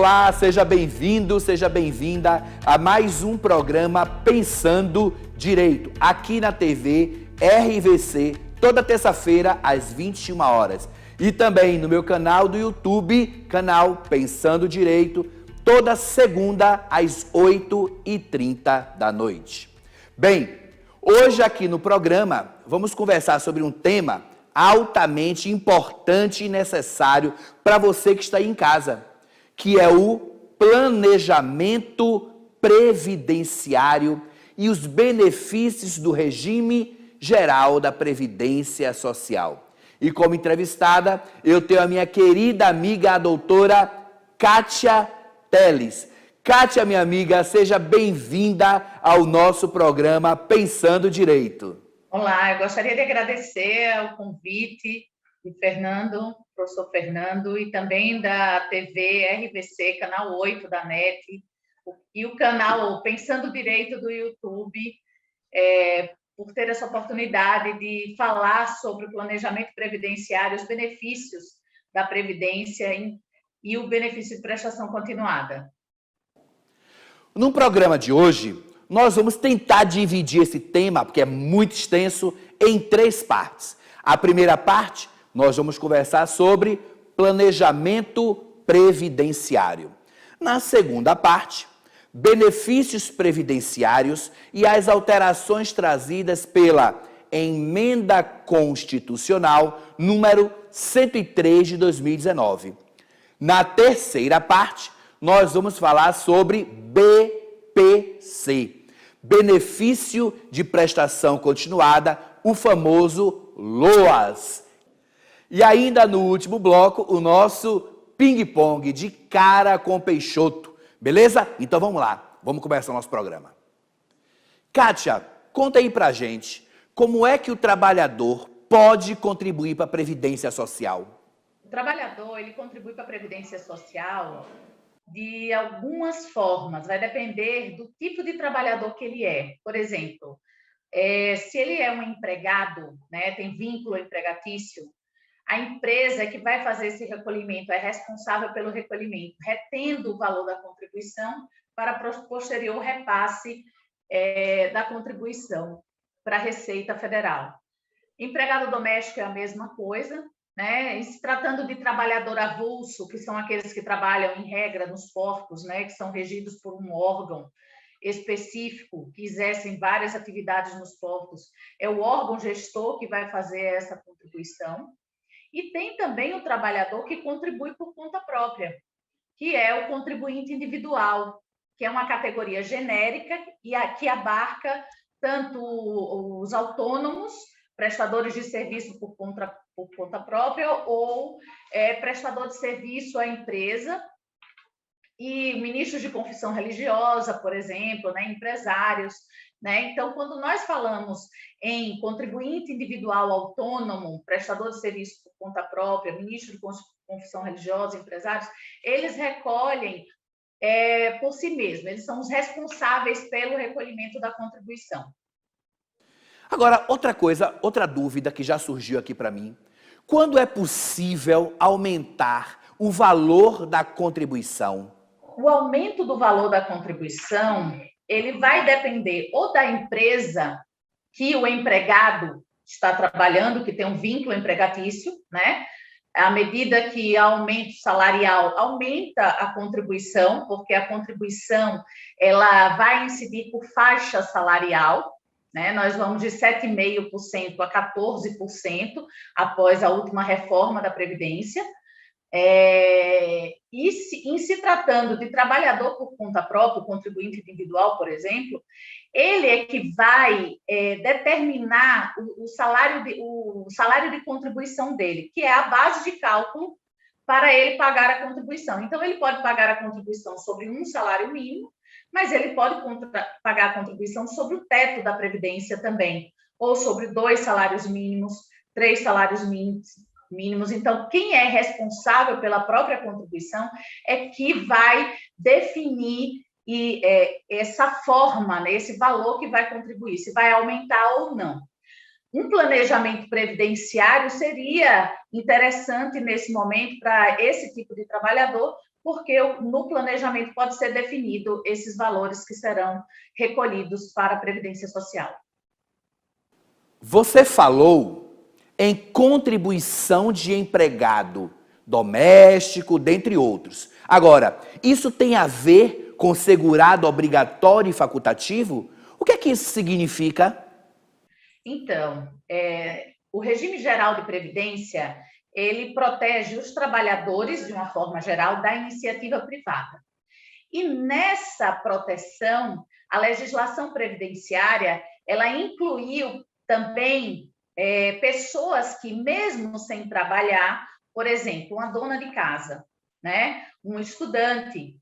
Olá, seja bem-vindo, seja bem-vinda a mais um programa Pensando Direito, aqui na TV RVC, toda terça-feira às 21 horas. E também no meu canal do YouTube, canal Pensando Direito, toda segunda às 8h30 da noite. Bem, hoje aqui no programa vamos conversar sobre um tema altamente importante e necessário para você que está aí em casa, que é o planejamento previdenciário e os benefícios do regime geral da Previdência Social. E como entrevistada, eu tenho a minha querida amiga, a doutora Kátia Teles. Kátia, minha amiga, seja bem-vinda ao nosso programa Pensando Direito. Olá, eu gostaria de agradecer o convite de Fernando, professor Fernando, e também da TV RVC, canal 8 da NET, e o canal Pensando Direito do YouTube, por ter essa oportunidade de falar sobre o planejamento previdenciário, os benefícios da Previdência e o benefício de prestação continuada. No programa de hoje, nós vamos tentar dividir esse tema, porque é muito extenso, em 3 partes. A primeira parte, nós vamos conversar sobre planejamento previdenciário. Na segunda parte, benefícios previdenciários e as alterações trazidas pela Emenda Constitucional número 103 de 2019. Na terceira parte, nós vamos falar sobre BPC, Benefício de Prestação Continuada, o famoso LOAS. E ainda no último bloco, o nosso ping-pong de cara com Peixoto. Beleza? Então vamos lá, vamos começar o nosso programa. Kátia, conta aí pra gente, como é que o trabalhador pode contribuir para a Previdência Social? O trabalhador, ele contribui para a Previdência Social de algumas formas, vai depender do tipo de trabalhador que ele é. Por exemplo, se ele é um empregado, né, tem vínculo empregatício, a empresa que vai fazer esse recolhimento é responsável pelo recolhimento, retendo o valor da contribuição para posterior repasse da contribuição para a Receita Federal. Empregado doméstico é a mesma coisa, né? E se tratando de trabalhador avulso, que são aqueles que trabalham em regra nos portos, né, que são regidos por um órgão específico, que exercem várias atividades nos portos, é o órgão gestor que vai fazer essa contribuição. E tem também o trabalhador que contribui por conta própria, que é o contribuinte individual, que é uma categoria genérica e que abarca tanto os autônomos, prestadores de serviço por conta própria ou prestador de serviço à empresa, e ministros de confissão religiosa, por exemplo, né, empresários, né? Então, quando nós falamos em contribuinte individual autônomo, prestador de serviço por conta própria, ministro de confissão religiosa, empresários, eles recolhem por si mesmos, eles são os responsáveis pelo recolhimento da contribuição. Agora, outra dúvida que já surgiu aqui para mim. Quando é possível aumentar o valor da contribuição? O aumento do valor da contribuição, ele vai depender ou da empresa que o empregado está trabalhando, que tem um vínculo empregatício, né? À medida que aumento salarial aumenta a contribuição, porque a contribuição ela vai incidir por faixa salarial, né? Nós vamos de 7,5% a 14% após a última reforma da Previdência. Em se tratando de trabalhador por conta própria, contribuinte individual, por exemplo, ele é que vai determinar o salário de contribuição dele, que é a base de cálculo para ele pagar a contribuição. Então, ele pode pagar a contribuição sobre um salário mínimo, mas ele pode pagar a contribuição sobre o teto da Previdência também, ou sobre 2 salários mínimos, 3 salários mínimos. Então, quem é responsável pela própria contribuição é que vai definir essa forma, né, esse valor que vai contribuir, se vai aumentar ou não. Um planejamento previdenciário seria interessante nesse momento para esse tipo de trabalhador, porque no planejamento pode ser definido esses valores que serão recolhidos para a Previdência Social. Você falou em contribuição de empregado doméstico, dentre outros. Agora, isso tem a ver com segurado obrigatório e facultativo? O que é que isso significa? Então, o regime geral de previdência, ele protege os trabalhadores, de uma forma geral, da iniciativa privada. E nessa proteção, a legislação previdenciária, ela incluiu também pessoas que, mesmo sem trabalhar, por exemplo, uma dona de casa, né? Um estudante,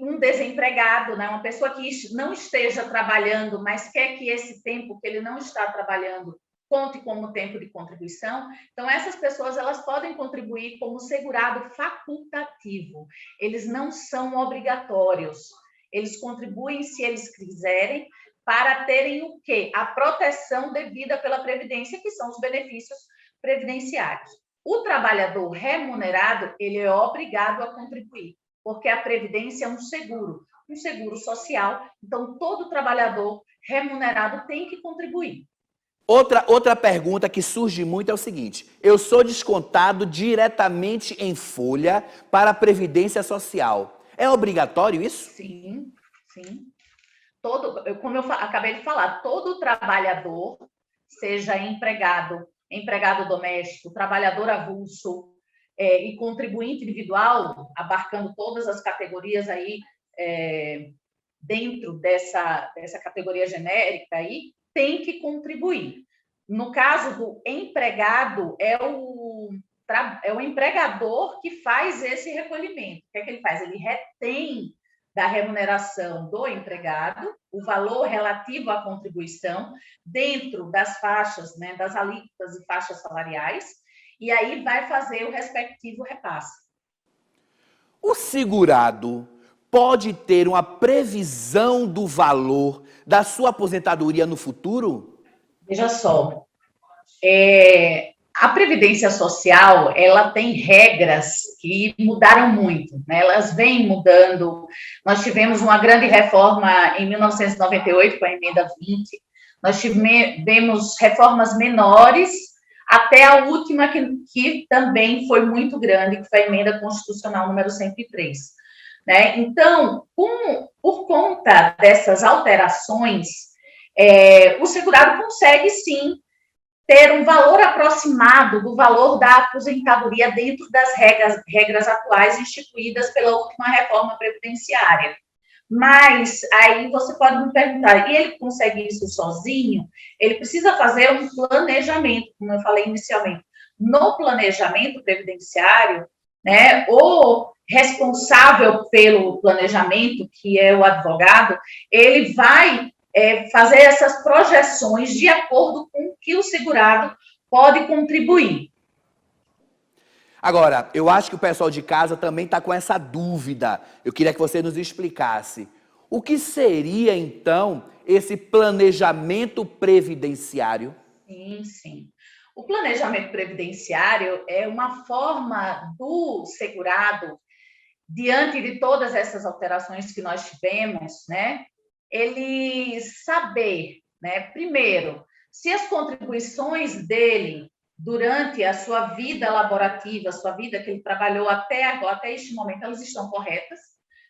um desempregado, né? Uma pessoa que não esteja trabalhando, mas quer que esse tempo que ele não está trabalhando conte como tempo de contribuição. Então, essas pessoas elas podem contribuir como segurado facultativo. Eles não são obrigatórios. Eles contribuem se eles quiserem para terem o quê? A proteção devida pela Previdência, que são os benefícios previdenciários. O trabalhador remunerado, ele é obrigado a contribuir, porque a Previdência é um seguro social. Então, todo trabalhador remunerado tem que contribuir. Outra pergunta que surge muito é o seguinte: eu sou descontado diretamente em folha para a Previdência Social. É obrigatório isso? Sim, sim. Como eu acabei de falar, todo trabalhador, seja empregado doméstico, trabalhador avulso e contribuinte individual, abarcando todas as categorias aí dentro dessa categoria genérica aí, tem que contribuir. No caso do empregado, é o empregador que faz esse recolhimento. O que é que ele faz? Ele retém da remuneração do empregado o valor relativo à contribuição dentro das faixas, né, das alíquotas e faixas salariais, e aí vai fazer o respectivo repasse. O segurado pode ter uma previsão do valor da sua aposentadoria no futuro? Veja só, a Previdência Social, ela tem regras que mudaram muito, né? Elas vêm mudando. Nós tivemos uma grande reforma em 1998, com a emenda 20. Nós tivemos reformas menores, até a última, que também foi muito grande, que foi a emenda constitucional número 103. Né? Então, por conta dessas alterações, o segurado consegue, sim, ter um valor aproximado do valor da aposentadoria dentro das regras atuais instituídas pela última reforma previdenciária. Mas aí você pode me perguntar, e ele consegue isso sozinho? Ele precisa fazer um planejamento, como eu falei inicialmente. No planejamento previdenciário, né, o responsável pelo planejamento, que é o advogado, ele vai fazer essas projeções de acordo com o que o segurado pode contribuir. Agora, eu acho que o pessoal de casa também está com essa dúvida. Eu queria que você nos explicasse. O que seria, então, esse planejamento previdenciário? Sim, sim. O planejamento previdenciário é uma forma do segurado, diante de todas essas alterações que nós tivemos, né, ele saber, né, primeiro, se as contribuições dele durante a sua vida laborativa, a sua vida que ele trabalhou até este momento, elas estão corretas,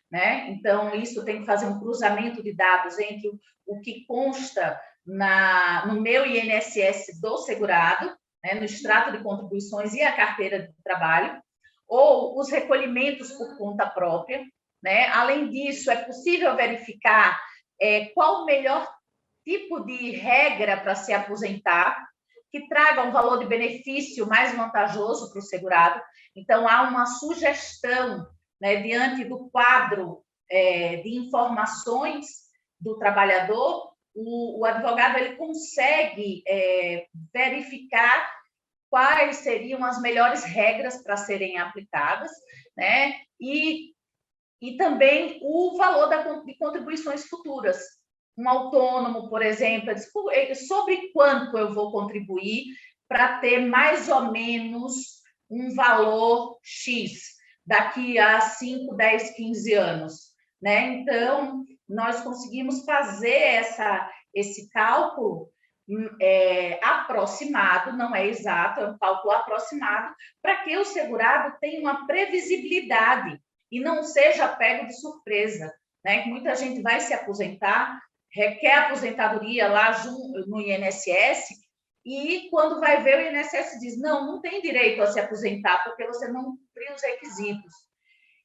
né? Então, isso tem que fazer um cruzamento de dados entre o que consta no meu INSS do segurado, né, no extrato de contribuições e a carteira de trabalho, ou os recolhimentos por conta própria, né? Além disso, é possível verificar qual o melhor tipo de regra para se aposentar, que traga um valor de benefício mais vantajoso para o segurado. Então, há uma sugestão, né, diante do quadro de informações do trabalhador, o advogado ele consegue verificar quais seriam as melhores regras para serem aplicadas, né? E também o valor de contribuições futuras. Um autônomo, por exemplo, sobre quanto eu vou contribuir para ter mais ou menos um valor X daqui a 5, 10, 15 anos, né? Então, nós conseguimos fazer esse cálculo aproximado, não é exato, é um cálculo aproximado, para que o segurado tenha uma previsibilidade e não seja pego de surpresa, né? Muita gente vai se aposentar, requer aposentadoria lá no INSS, e quando vai ver, o INSS diz, não tem direito a se aposentar, porque você não cumpriu os requisitos.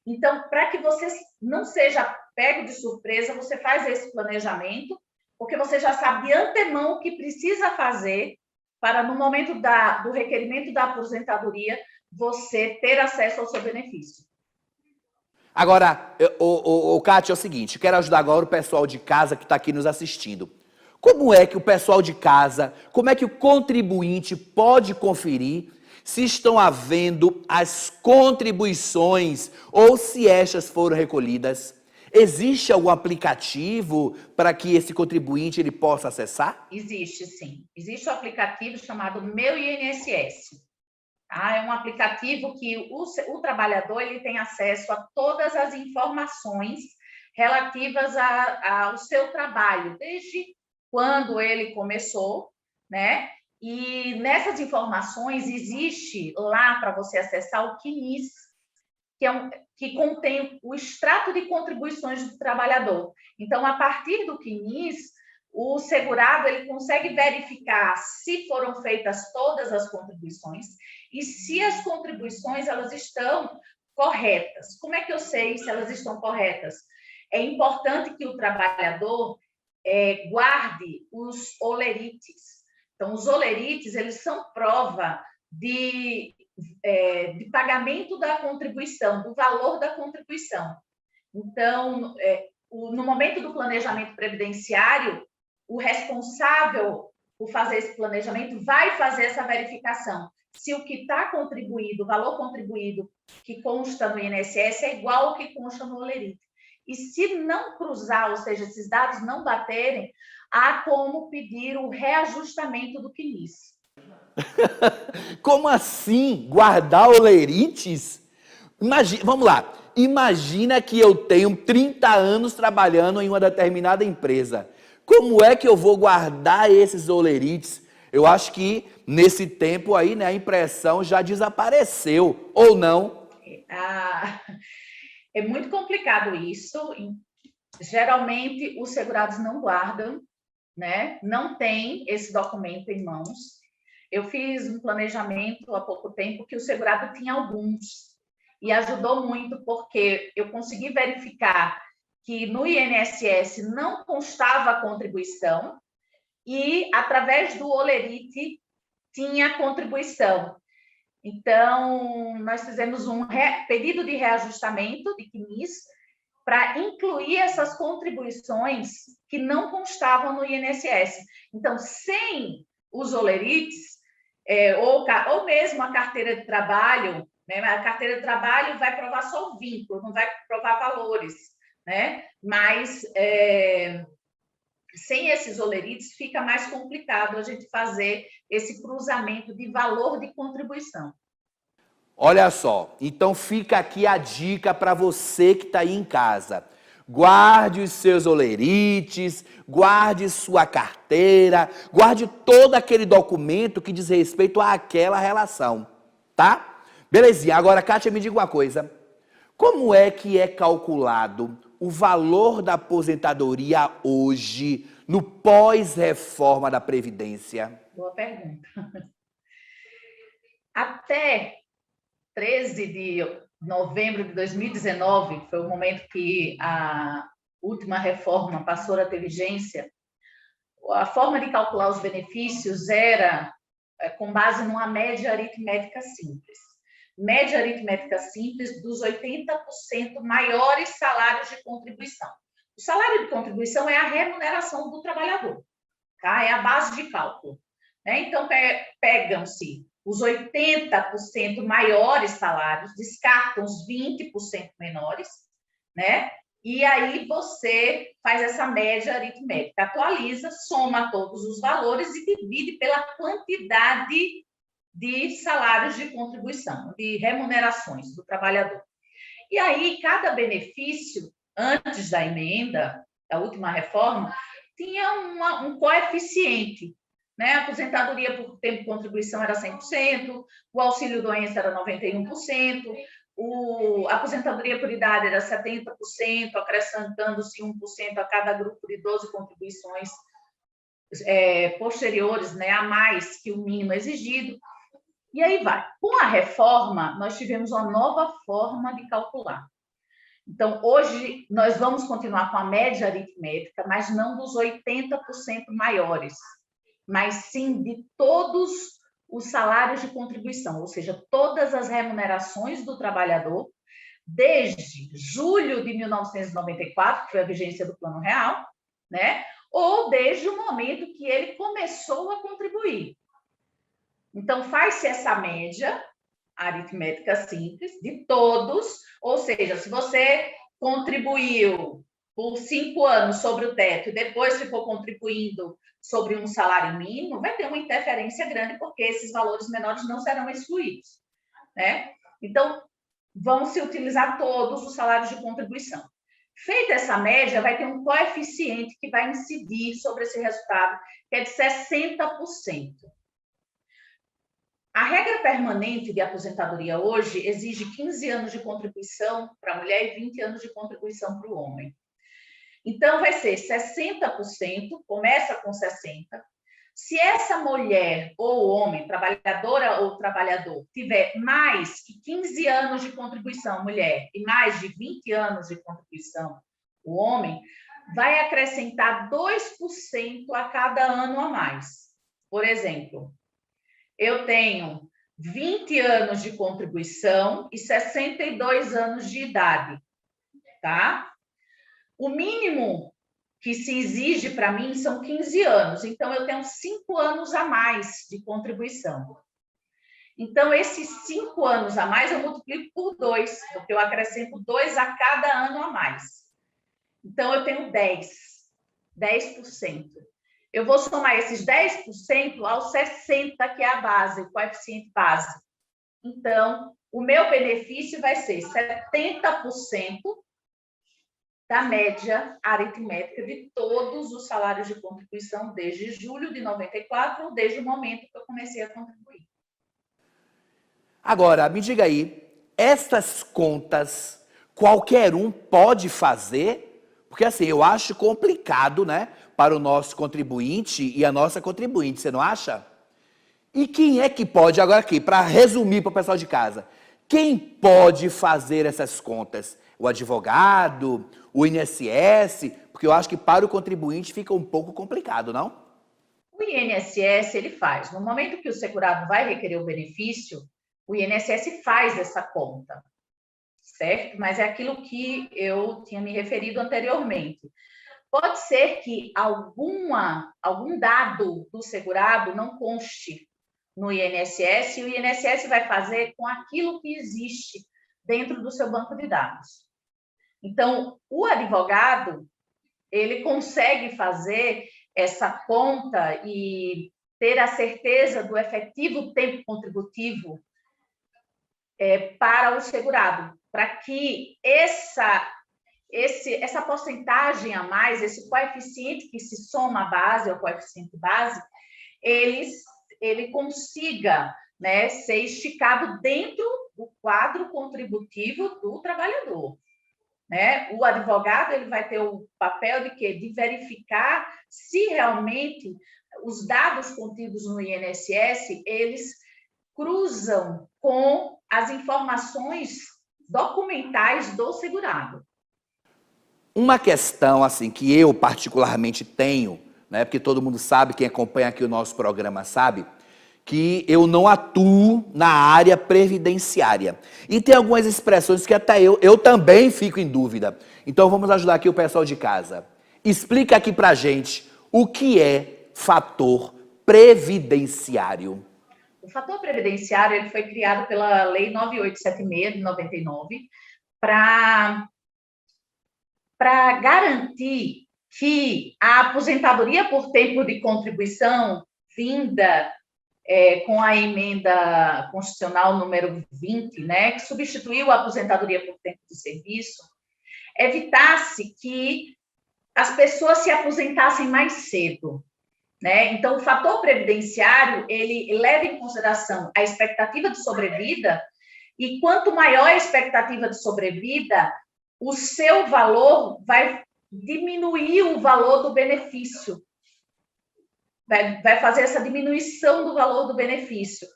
Então, para que você não seja pego de surpresa, você faz esse planejamento, porque você já sabe de antemão o que precisa fazer para, no momento do requerimento da aposentadoria, você ter acesso ao seu benefício. Agora, Kátia, é o seguinte, quero ajudar agora o pessoal de casa que está aqui nos assistindo. Como é que o pessoal de casa, como é que o contribuinte pode conferir se estão havendo as contribuições ou se estas foram recolhidas? Existe algum aplicativo para que esse contribuinte ele possa acessar? Existe, sim. Existe um aplicativo chamado Meu INSS. Tá? É um aplicativo que o trabalhador ele tem acesso a todas as informações relativas ao seu trabalho, desde quando ele começou, né? E nessas informações existe lá para você acessar o CNIS, que contém o extrato de contribuições do trabalhador. Então, a partir do CNIS, o segurado ele consegue verificar se foram feitas todas as contribuições e se as contribuições elas estão corretas. Como é que eu sei se elas estão corretas? É importante que o trabalhador guarde os olerites. Então, os olerites eles são prova de pagamento da contribuição, do valor da contribuição. Então, no momento do planejamento previdenciário, o responsável por fazer esse planejamento vai fazer essa verificação. Se o que está contribuído, o valor contribuído que consta no INSS é igual ao que consta no olerite. E se não cruzar, ou seja, esses dados não baterem, há como pedir o reajustamento do CNIS. Como assim? Guardar olerites? Vamos lá. Imagina que eu tenho 30 anos trabalhando em uma determinada empresa. Como é que eu vou guardar esses olerites? Eu acho que nesse tempo aí, né, a impressão já desapareceu, ou não? É muito complicado isso. Geralmente, os segurados não guardam, né? Não tem esse documento em mãos. Eu fiz um planejamento há pouco tempo que o segurado tinha alguns. E ajudou muito porque eu consegui verificar que no INSS não constava a contribuição e, através do olerite, tinha contribuição. Então, nós fizemos um pedido de reajustamento de CNIS para incluir essas contribuições que não constavam no INSS. Então, sem os olerites, ou mesmo a carteira de trabalho, né? A carteira de trabalho vai provar só o vínculo, não vai provar valores, né? Mas sem esses olerites fica mais complicado a gente fazer esse cruzamento de valor de contribuição. Olha só, então fica aqui a dica para você que está aí em casa. Guarde os seus olerites, guarde sua carteira, guarde todo aquele documento que diz respeito àquela relação, tá? Belezinha, agora, Kátia, me diga uma coisa. Como é que é calculado o valor da aposentadoria hoje, no pós-reforma da Previdência? Boa pergunta. Até 13 de novembro de 2019, que foi o momento que a última reforma passou a ter vigência, a forma de calcular os benefícios era com base numa média aritmética simples. Média aritmética simples dos 80% maiores salários de contribuição. O salário de contribuição é a remuneração do trabalhador, tá? É a base de cálculo, né? Então, pegam-se os 80% maiores salários, descartam os 20% menores, né? E aí você faz essa média aritmética, atualiza, soma todos os valores e divide pela quantidade de salários de contribuição, de remunerações do trabalhador. E aí, cada benefício, antes da emenda, da última reforma, tinha um coeficiente, né? A aposentadoria por tempo de contribuição era 100%, o auxílio-doença era 91%, a aposentadoria por idade era 70%, acrescentando-se 1% a cada grupo de 12 contribuições posteriores, né, a mais que o mínimo exigido. E aí vai. Com a reforma, nós tivemos uma nova forma de calcular. Então, hoje, nós vamos continuar com a média aritmética, mas não dos 80% maiores, mas sim de todos os salários de contribuição, ou seja, todas as remunerações do trabalhador, desde julho de 1994, que foi a vigência do Plano Real, né? Ou desde o momento que ele começou a contribuir. Então, faz-se essa média aritmética simples de todos, ou seja, se você contribuiu por 5 anos sobre o teto e depois ficou contribuindo sobre um salário mínimo, vai ter uma interferência grande, porque esses valores menores não serão excluídos, né? Então, vão se utilizar todos os salários de contribuição. Feita essa média, vai ter um coeficiente que vai incidir sobre esse resultado, que é de 60%. A regra permanente de aposentadoria hoje exige 15 anos de contribuição para a mulher e 20 anos de contribuição para o homem. Então, vai ser 60%, começa com 60%. Se essa mulher ou homem, trabalhadora ou trabalhador, tiver mais que 15 anos de contribuição, mulher, e mais de 20 anos de contribuição, o homem, vai acrescentar 2% a cada ano a mais. Por exemplo, eu tenho 20 anos de contribuição e 62 anos de idade, tá? O mínimo que se exige para mim são 15 anos, então eu tenho 5 anos a mais de contribuição. Então, esses 5 anos a mais eu multiplico por 2, porque eu acrescento 2 a cada ano a mais. Então, eu tenho 10%. Eu vou somar esses 10% aos 60%, que é a base, o coeficiente base. Então, o meu benefício vai ser 70% da média aritmética de todos os salários de contribuição desde julho de 94, ou desde o momento que eu comecei a contribuir. Agora, me diga aí, estas contas qualquer um pode fazer? Porque assim, eu acho complicado, né, para o nosso contribuinte e a nossa contribuinte, você não acha? E quem é que pode, agora aqui, para resumir para o pessoal de casa, quem pode fazer essas contas? O advogado, o INSS? Porque eu acho que para o contribuinte fica um pouco complicado, não? O INSS, ele faz. No momento que o segurado vai requerer o benefício, o INSS faz essa conta, certo? Mas é aquilo que eu tinha me referido anteriormente. Pode ser que algum dado do segurado não conste no INSS, e o INSS vai fazer com aquilo que existe dentro do seu banco de dados. Então, o advogado, ele consegue fazer essa conta e ter a certeza do efetivo tempo contributivo para o segurado, para que essa porcentagem a mais, esse coeficiente que se soma à base, ao coeficiente base, ele consiga, né, ser esticado dentro do quadro contributivo do trabalhador. Né? O advogado, ele vai ter o papel de quê? De verificar se realmente os dados contidos no INSS, eles cruzam com as informações documentais do segurado. Uma questão assim que eu particularmente tenho, né, porque todo mundo sabe, quem acompanha aqui o nosso programa sabe, que eu não atuo na área previdenciária. E tem algumas expressões que até eu também fico em dúvida. Então vamos ajudar aqui o pessoal de casa. Explica aqui pra gente o que é fator previdenciário. O fator previdenciário, ele foi criado pela Lei 9876 de 99 para garantir que a aposentadoria por tempo de contribuição vinda com a emenda constitucional número 20, né, que substituiu a aposentadoria por tempo de serviço, evitasse que as pessoas se aposentassem mais cedo, né? Então, o fator previdenciário, ele leva em consideração a expectativa de sobrevida, e quanto maior a expectativa de sobrevida, o seu valor vai diminuir o valor do benefício, vai fazer essa diminuição do valor do benefício.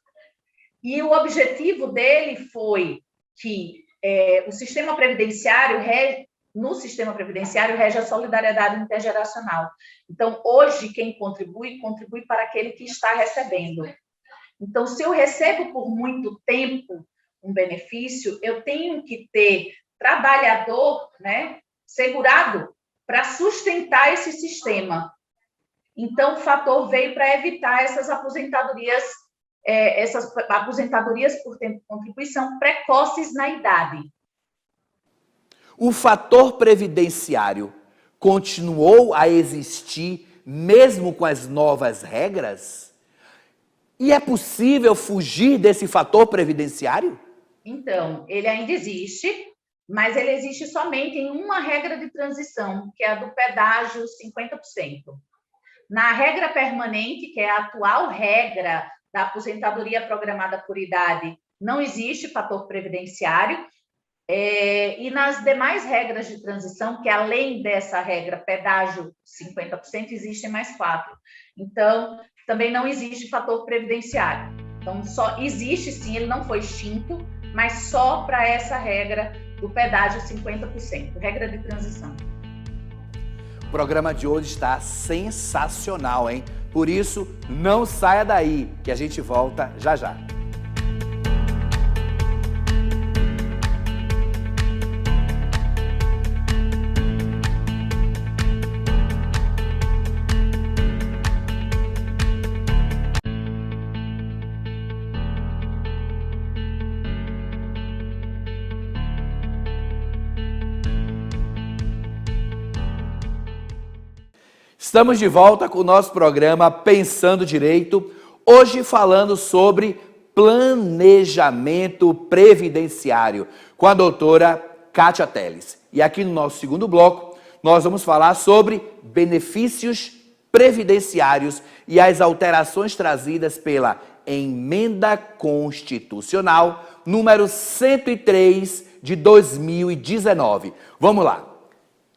E o objetivo dele foi que no sistema previdenciário rege a solidariedade intergeracional. Então, hoje, quem contribui para aquele que está recebendo. Então, se eu recebo por muito tempo um benefício, eu tenho que ter trabalhador, né, segurado para sustentar esse sistema. Então, o fator veio para evitar essas aposentadorias por tempo de contribuição precoces na idade. O fator previdenciário continuou a existir mesmo com as novas regras? E é possível fugir desse fator previdenciário? Então, ele ainda existe, mas ele existe somente em uma regra de transição, que é a do pedágio 50%. Na regra permanente, que é a atual regra da aposentadoria programada por idade, não existe fator previdenciário. E nas demais regras de transição, que além dessa regra pedágio 50%, existem mais 4. Então, também não existe fator previdenciário. Então, só existe sim, ele não foi extinto, mas só para essa regra do pedágio 50%, regra de transição. O programa de hoje está sensacional, hein? Por isso, não saia daí, que a gente volta já já. Estamos de volta com o nosso programa Pensando Direito, hoje falando sobre planejamento previdenciário, com a doutora Kátia Teles. E aqui no nosso segundo bloco, nós vamos falar sobre benefícios previdenciários e as alterações trazidas pela Emenda Constitucional número 103 de 2019. Vamos lá.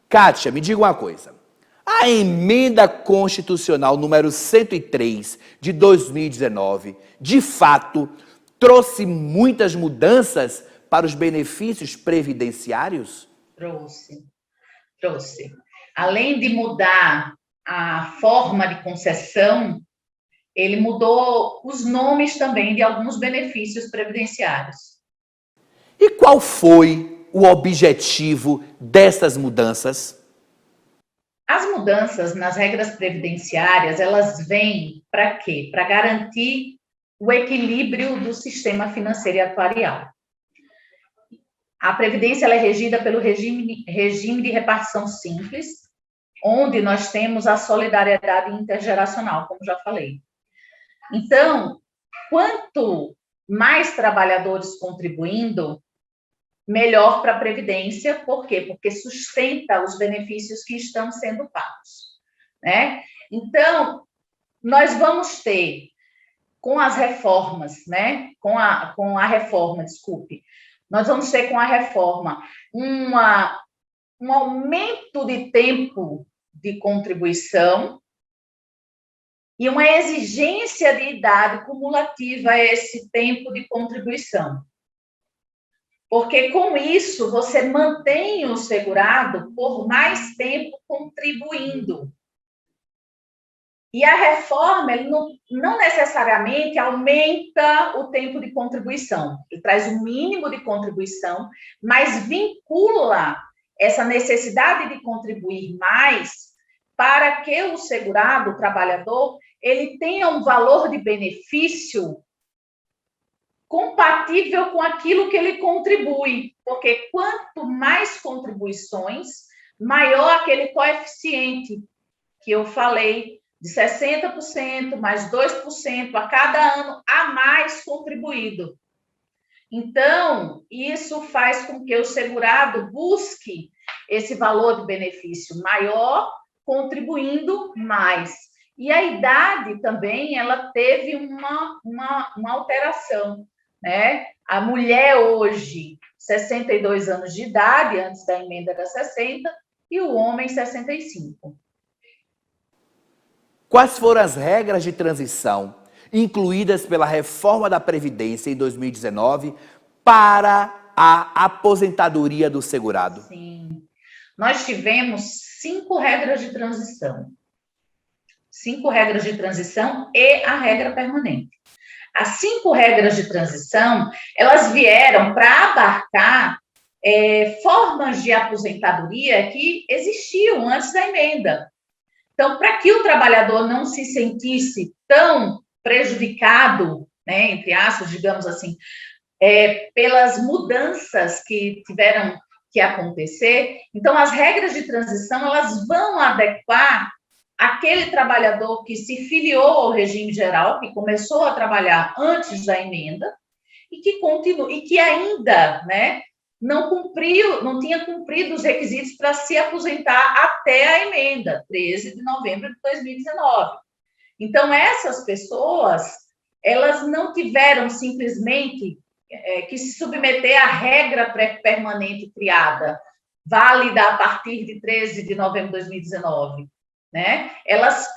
Kátia, me diga uma coisa. A Emenda Constitucional número 103 de 2019, de fato, trouxe muitas mudanças para os benefícios previdenciários? Trouxe. Além de mudar a forma de concessão, ele mudou os nomes também de alguns benefícios previdenciários. E qual foi o objetivo dessas mudanças? As mudanças nas regras previdenciárias, elas vêm para quê? Para garantir o equilíbrio do sistema financeiro e atuarial. A Previdência ela é regida pelo regime de repartição simples, onde nós temos a solidariedade intergeracional, como já falei. Então, quanto mais trabalhadores contribuindo, melhor para a Previdência. Por quê? Porque sustenta os benefícios que estão sendo pagos, né? Então, nós vamos ter, com as reformas, né? Com a reforma, desculpe, nós vamos ter com a reforma um aumento de tempo de contribuição e uma exigência de idade cumulativa a esse tempo de contribuição. Porque, com isso, você mantém o segurado por mais tempo contribuindo. E a reforma ele não necessariamente aumenta o tempo de contribuição. Ele traz o mínimo de contribuição, mas vincula essa necessidade de contribuir mais para que o segurado, o trabalhador, ele tenha um valor de benefício compatível com aquilo que ele contribui, porque quanto mais contribuições, maior aquele coeficiente que eu falei de 60%, mais 2% a cada ano a mais contribuído. Então, isso faz com que o segurado busque esse valor de benefício maior, contribuindo mais. E a idade também, ela teve uma alteração, né? A mulher hoje, 62 anos de idade, antes da emenda era 60, e o homem, 65. Quais foram as regras de transição incluídas pela reforma da Previdência em 2019 para a aposentadoria do segurado? Sim. Nós tivemos 5 regras de transição. 5 regras de transição e a regra permanente. As 5 regras de transição, elas vieram para abarcar formas de aposentadoria que existiam antes da emenda. Então, para que o trabalhador não se sentisse tão prejudicado, né, entre aspas, digamos assim, pelas mudanças que tiveram que acontecer, então as regras de transição elas vão adequar aquele trabalhador que se filiou ao regime geral, que começou a trabalhar antes da emenda e que continua e que ainda, né, não tinha cumprido os requisitos para se aposentar até a emenda, 13 de novembro de 2019. Então, essas pessoas, elas não tiveram simplesmente que se submeter à regra permanente criada, válida a partir de 13 de novembro de 2019, né? Elas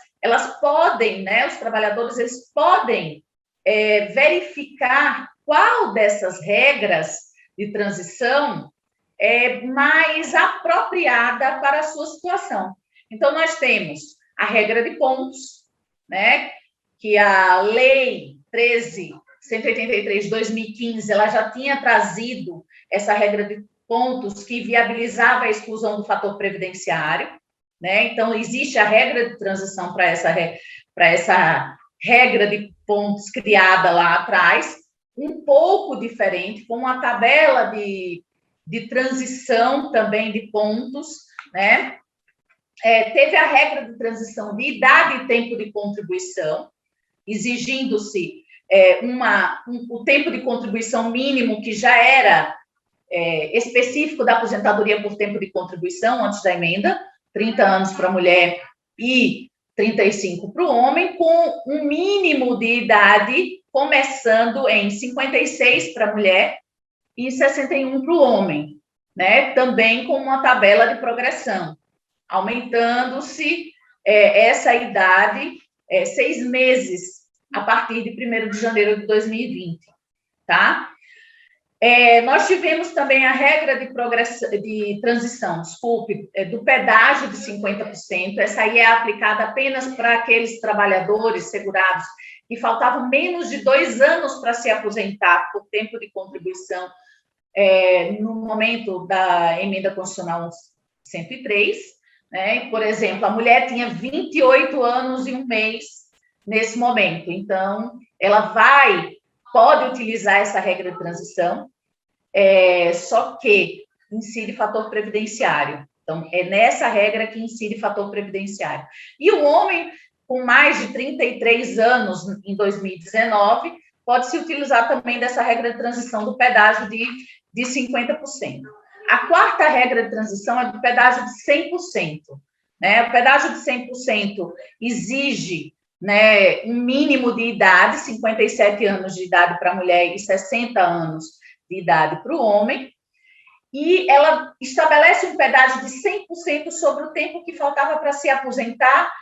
podem, né, os trabalhadores, eles podem verificar qual dessas regras de transição é mais apropriada para a sua situação. Então, nós temos a regra de pontos, né, que a Lei 13.183 de 2015, ela já tinha trazido essa regra de pontos que viabilizava a exclusão do fator previdenciário, né? Então, existe a regra de transição para essa regra de pontos criada lá atrás, um pouco diferente, com uma tabela de transição também de pontos, né? Teve a regra de transição de idade e tempo de contribuição, exigindo-se o tempo de contribuição mínimo que já era específico da aposentadoria por tempo de contribuição antes da emenda, 30 anos para a mulher e 35 para o homem, com um mínimo de idade começando em 56 para a mulher e 61 para o homem, né? Também com uma tabela de progressão, aumentando-se essa idade 6 meses a partir de 1º de janeiro de 2020, tá? Nós tivemos também a regra de transição, do pedágio de 50%. Essa aí é aplicada apenas para aqueles trabalhadores segurados que faltavam menos de 2 anos para se aposentar por tempo de contribuição no momento da emenda constitucional 103. Né? Por exemplo, a mulher tinha 28 anos e 1 mês nesse momento. Então, ela pode utilizar essa regra de transição, só que incide fator previdenciário. Então, é nessa regra que incide fator previdenciário. E o homem, com mais de 33 anos em 2019, pode-se utilizar também dessa regra de transição do pedágio de 50%. A 4ª regra de transição é do pedágio de 100%. Né? O pedágio de 100% exige, né, um mínimo de idade, 57 anos de idade para a mulher e 60 anos de idade para o homem, e ela estabelece um pedágio de 100% sobre o tempo que faltava para se aposentar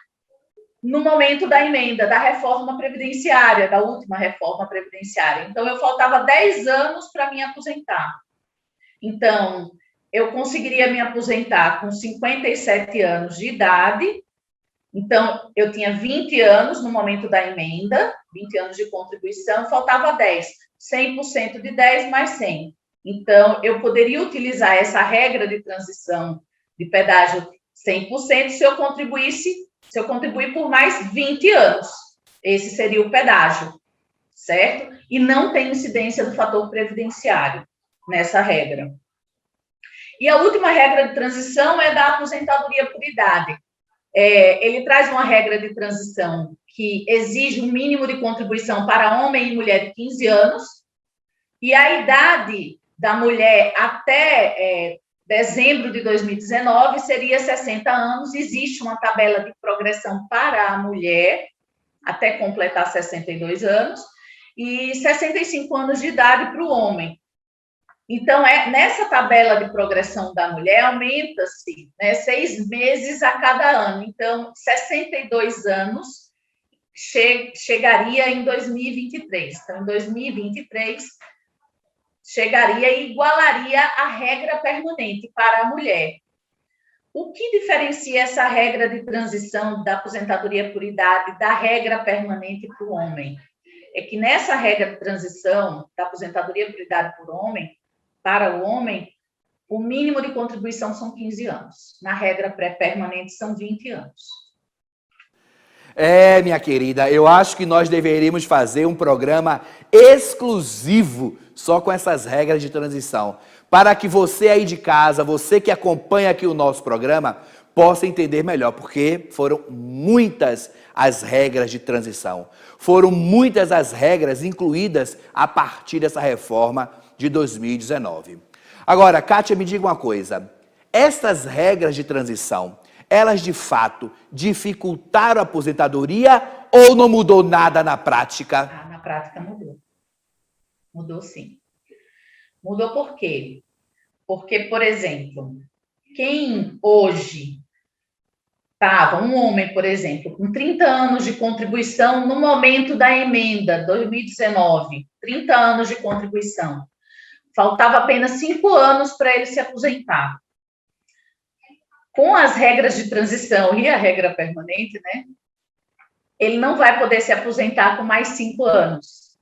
no momento da emenda, da reforma previdenciária, da última reforma previdenciária. Então, eu faltava 10 anos para me aposentar. Então, eu conseguiria me aposentar com 57 anos de idade. Então, eu tinha 20 anos no momento da emenda, 20 anos de contribuição, faltava 10. 100% de 10 mais 100. Então, eu poderia utilizar essa regra de transição de pedágio 100% se eu contribuir por mais 20 anos. Esse seria o pedágio, certo? E não tem incidência do fator previdenciário nessa regra. E a última regra de transição é da aposentadoria por idade. Ele traz uma regra de transição que exige um mínimo de contribuição para homem e mulher de 15 anos, e a idade da mulher até dezembro de 2019 seria 60 anos. Existe uma tabela de progressão para a mulher até completar 62 anos e 65 anos de idade para o homem. Então, nessa tabela de progressão da mulher, aumenta-se 6 meses a cada ano. Então, 62 anos chegaria em 2023. Então, em 2023, chegaria e igualaria a regra permanente para a mulher. O que diferencia essa regra de transição da aposentadoria por idade da regra permanente para o homem? É que nessa regra de transição da aposentadoria por idade para o homem, o mínimo de contribuição são 15 anos. Na regra pré-permanente são 20 anos. Minha querida, eu acho que nós deveríamos fazer um programa exclusivo só com essas regras de transição, para que você aí de casa, você que acompanha aqui o nosso programa, possa entender melhor, porque foram muitas as regras de transição, foram muitas as regras incluídas a partir dessa reforma de 2019. Agora, Kátia, me diga uma coisa, essas regras de transição, elas de fato dificultaram a aposentadoria ou não mudou nada na prática? Na prática mudou. Mudou sim. Mudou por quê? Porque, por exemplo, quem hoje estava, um homem, por exemplo, com 30 anos de contribuição no momento da emenda 2019, 30 anos de contribuição, faltava apenas 5 anos para ele se aposentar. Com as regras de transição e a regra permanente, ele não vai poder se aposentar com mais 5 anos,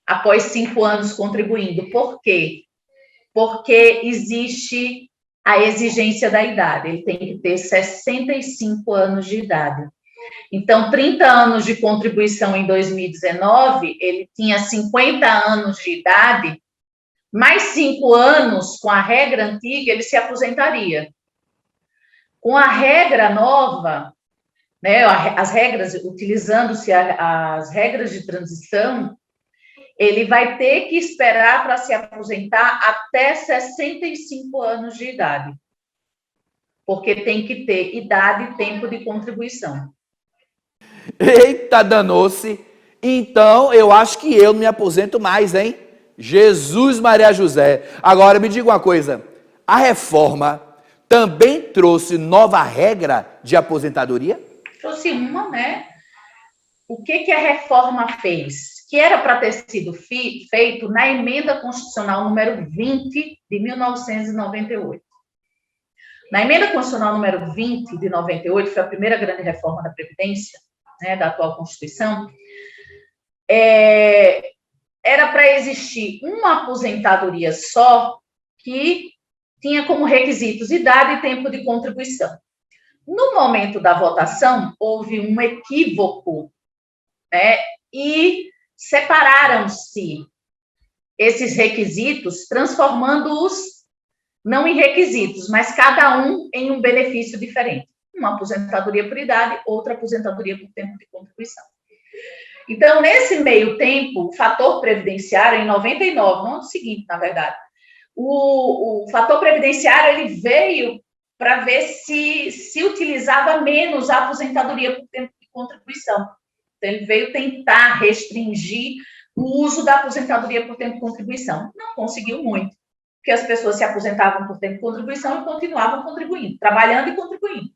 após 5 anos contribuindo. Por quê? Porque existe a exigência da idade, ele tem que ter 65 anos de idade. Então, 30 anos de contribuição em 2019, ele tinha 50 anos de idade, mais 5 anos com a regra antiga, ele se aposentaria. Com a regra nova, as regras, utilizando-se as regras de transição, ele vai ter que esperar para se aposentar até 65 anos de idade, porque tem que ter idade e tempo de contribuição. Eita, danou-se! Então, eu acho que eu não me aposento mais, hein? Jesus, Maria José. Agora, me diga uma coisa, a reforma também trouxe nova regra de aposentadoria? Trouxe uma, O que a reforma fez? Que era para ter sido feito na emenda constitucional número 20 de 1998. Na emenda constitucional número 20 de 98, foi a primeira grande reforma da Previdência, da atual Constituição, era para existir uma aposentadoria só que tinha como requisitos idade e tempo de contribuição. No momento da votação, houve um equívoco, e separaram-se esses requisitos, transformando-os não em requisitos, mas cada um em um benefício diferente. Uma aposentadoria por idade, outra aposentadoria por tempo de contribuição. Então, nesse meio tempo, o fator previdenciário, em 99, no ano seguinte, na verdade, o fator previdenciário ele veio para ver se utilizava menos a aposentadoria por tempo de contribuição. Então, ele veio tentar restringir o uso da aposentadoria por tempo de contribuição. Não conseguiu muito, porque as pessoas se aposentavam por tempo de contribuição e continuavam contribuindo, trabalhando e contribuindo.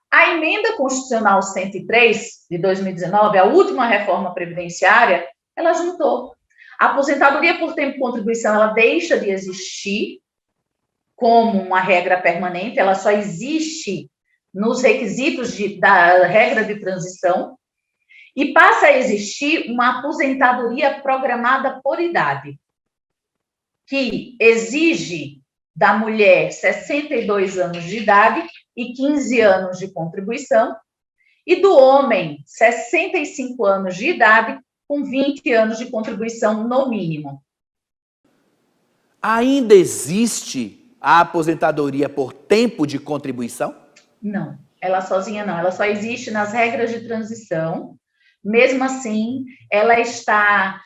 A emenda constitucional 103 de 2019, a última reforma previdenciária, ela juntou. A aposentadoria por tempo de contribuição, ela deixa de existir como uma regra permanente, ela só existe nos requisitos da regra de transição e passa a existir uma aposentadoria programada por idade, que exige da mulher 62 anos de idade e 15 anos de contribuição, e do homem 65 anos de idade com 20 anos de contribuição no mínimo. Ainda existe a aposentadoria por tempo de contribuição? Não. Ela sozinha não, ela só existe nas regras de transição. Mesmo assim, ela está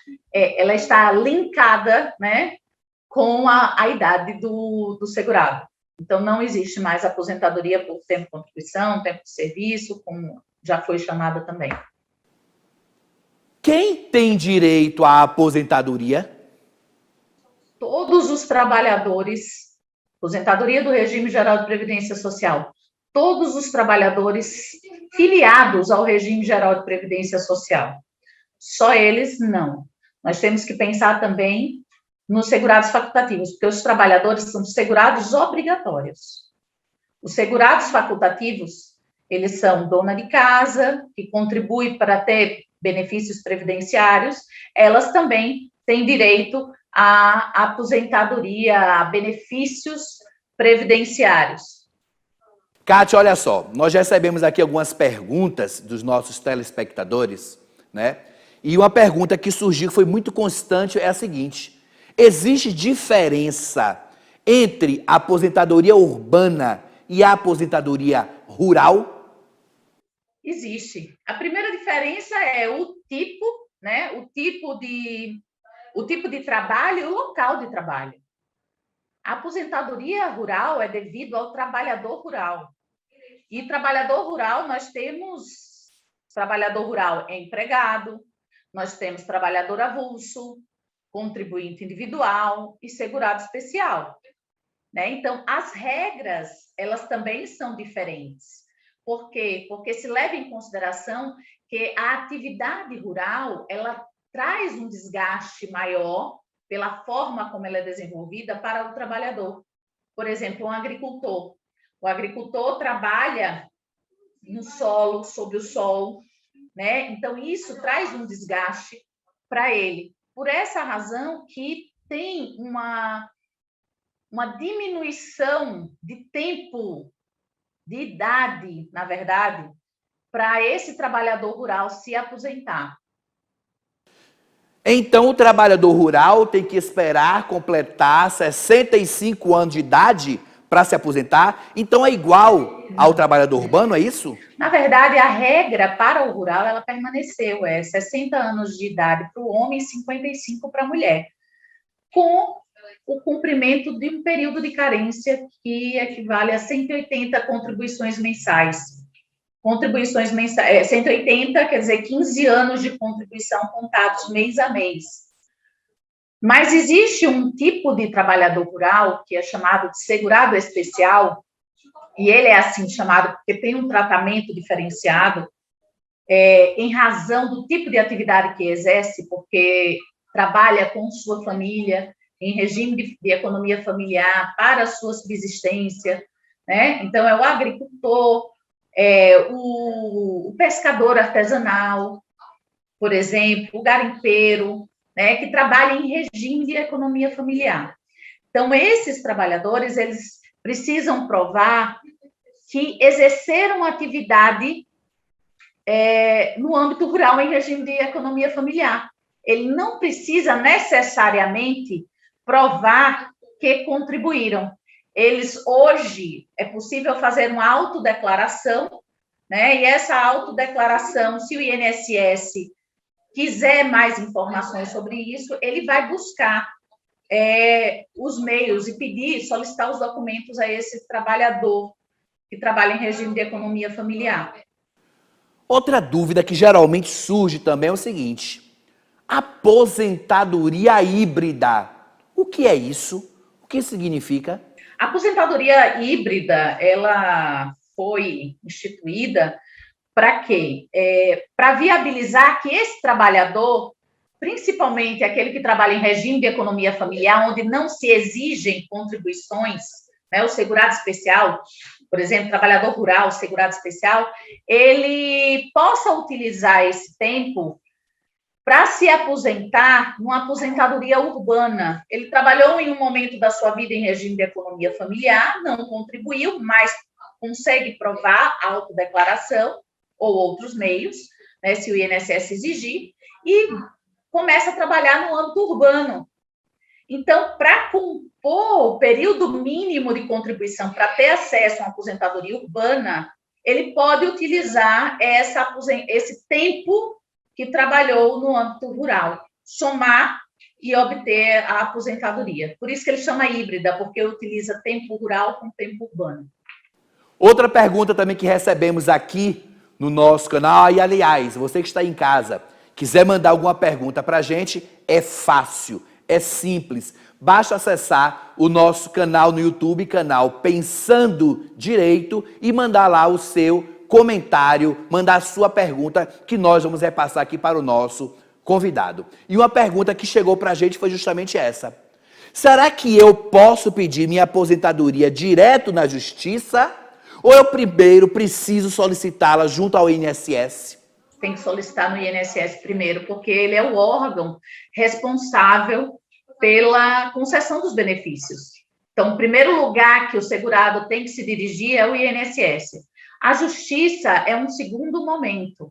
linkada, né, com a idade do segurado. Então, não existe mais aposentadoria por tempo de contribuição, tempo de serviço, como já foi chamada também. Quem tem direito à aposentadoria? Todos os trabalhadores, aposentadoria do Regime Geral de Previdência Social, todos os trabalhadores filiados ao Regime Geral de Previdência Social. Só eles, não. Nós temos que pensar também nos segurados facultativos, porque os trabalhadores são segurados obrigatórios. Os segurados facultativos, eles são dona de casa, que contribui para ter benefícios previdenciários, elas também têm direito à aposentadoria, a benefícios previdenciários. Kátia, olha só, nós já recebemos aqui algumas perguntas dos nossos telespectadores, né? E uma pergunta que surgiu, que foi muito constante, é a seguinte: existe diferença entre a aposentadoria urbana e a aposentadoria rural? Existe. A primeira diferença é o tipo, né? O tipo de trabalho e o local de trabalho. A aposentadoria rural é devido ao trabalhador rural. E trabalhador rural, nós temos trabalhador rural empregado, nós temos trabalhador avulso, contribuinte individual e segurado especial, né? Então, as regras, elas também são diferentes. Por quê? Porque se leva em consideração que a atividade rural, ela traz um desgaste maior pela forma como ela é desenvolvida para o trabalhador. Por exemplo, um agricultor. O agricultor trabalha no solo, sob o sol, né? Então, isso traz um desgaste para ele. Por essa razão que tem uma diminuição de tempo, de idade, na verdade, para esse trabalhador rural se aposentar. Então, o trabalhador rural tem que esperar completar 65 anos de idade para se aposentar? Então, é igual ao trabalhador urbano, é isso? Na verdade, a regra para o rural, ela permaneceu, 60 anos de idade para o homem e 55 para a mulher, com o cumprimento de um período de carência que equivale a 180 contribuições mensais. Contribuições mensais, 180 quer dizer 15 anos de contribuição contados mês a mês. Mas existe um tipo de trabalhador rural que é chamado de segurado especial, e ele é assim chamado porque tem um tratamento diferenciado em razão do tipo de atividade que exerce, porque trabalha com sua família, em regime de economia familiar, para a sua subsistência, né? Então, é o agricultor, o pescador artesanal, por exemplo, o garimpeiro, né, que trabalha em regime de economia familiar. Então, esses trabalhadores, eles precisam provar que exerceram atividade no âmbito rural em regime de economia familiar. Ele não precisa necessariamente provar que contribuíram. Eles, hoje, é possível fazer uma autodeclaração, né? E essa autodeclaração, se o INSS quiser mais informações sobre isso, ele vai buscar os meios e pedir, solicitar os documentos a esse trabalhador que trabalha em regime de economia familiar. Outra dúvida que geralmente surge também é o seguinte: aposentadoria híbrida. O que é isso? O que significa? A aposentadoria híbrida, ela foi instituída para quê? Para viabilizar que esse trabalhador, principalmente aquele que trabalha em regime de economia familiar, onde não se exigem contribuições, né, o segurado especial, por exemplo, trabalhador rural, segurado especial, ele possa utilizar esse tempo para se aposentar numa aposentadoria urbana. Ele trabalhou em um momento da sua vida em regime de economia familiar, não contribuiu, mas consegue provar a autodeclaração ou outros meios, né, se o INSS exigir, e começa a trabalhar no âmbito urbano. Então, para compor o período mínimo de contribuição para ter acesso a uma aposentadoria urbana, ele pode utilizar esse tempo que trabalhou no âmbito rural, somar e obter a aposentadoria. Por isso que ele chama híbrida, porque utiliza tempo rural com tempo urbano. Outra pergunta também que recebemos aqui no nosso canal, e aliás, você que está em casa, quiser mandar alguma pergunta para a gente, é fácil, é simples. Basta acessar o nosso canal no YouTube, canal Pensando Direito, e mandar lá o seu comentário, mandar a sua pergunta, que nós vamos repassar aqui para o nosso convidado. E uma pergunta que chegou para a gente foi justamente essa. Será que eu posso pedir minha aposentadoria direto na justiça? Ou eu primeiro preciso solicitá-la junto ao INSS? Tem que solicitar no INSS primeiro, porque ele é o órgão responsável pela concessão dos benefícios. Então, o primeiro lugar que o segurado tem que se dirigir é o INSS. A justiça é um segundo momento.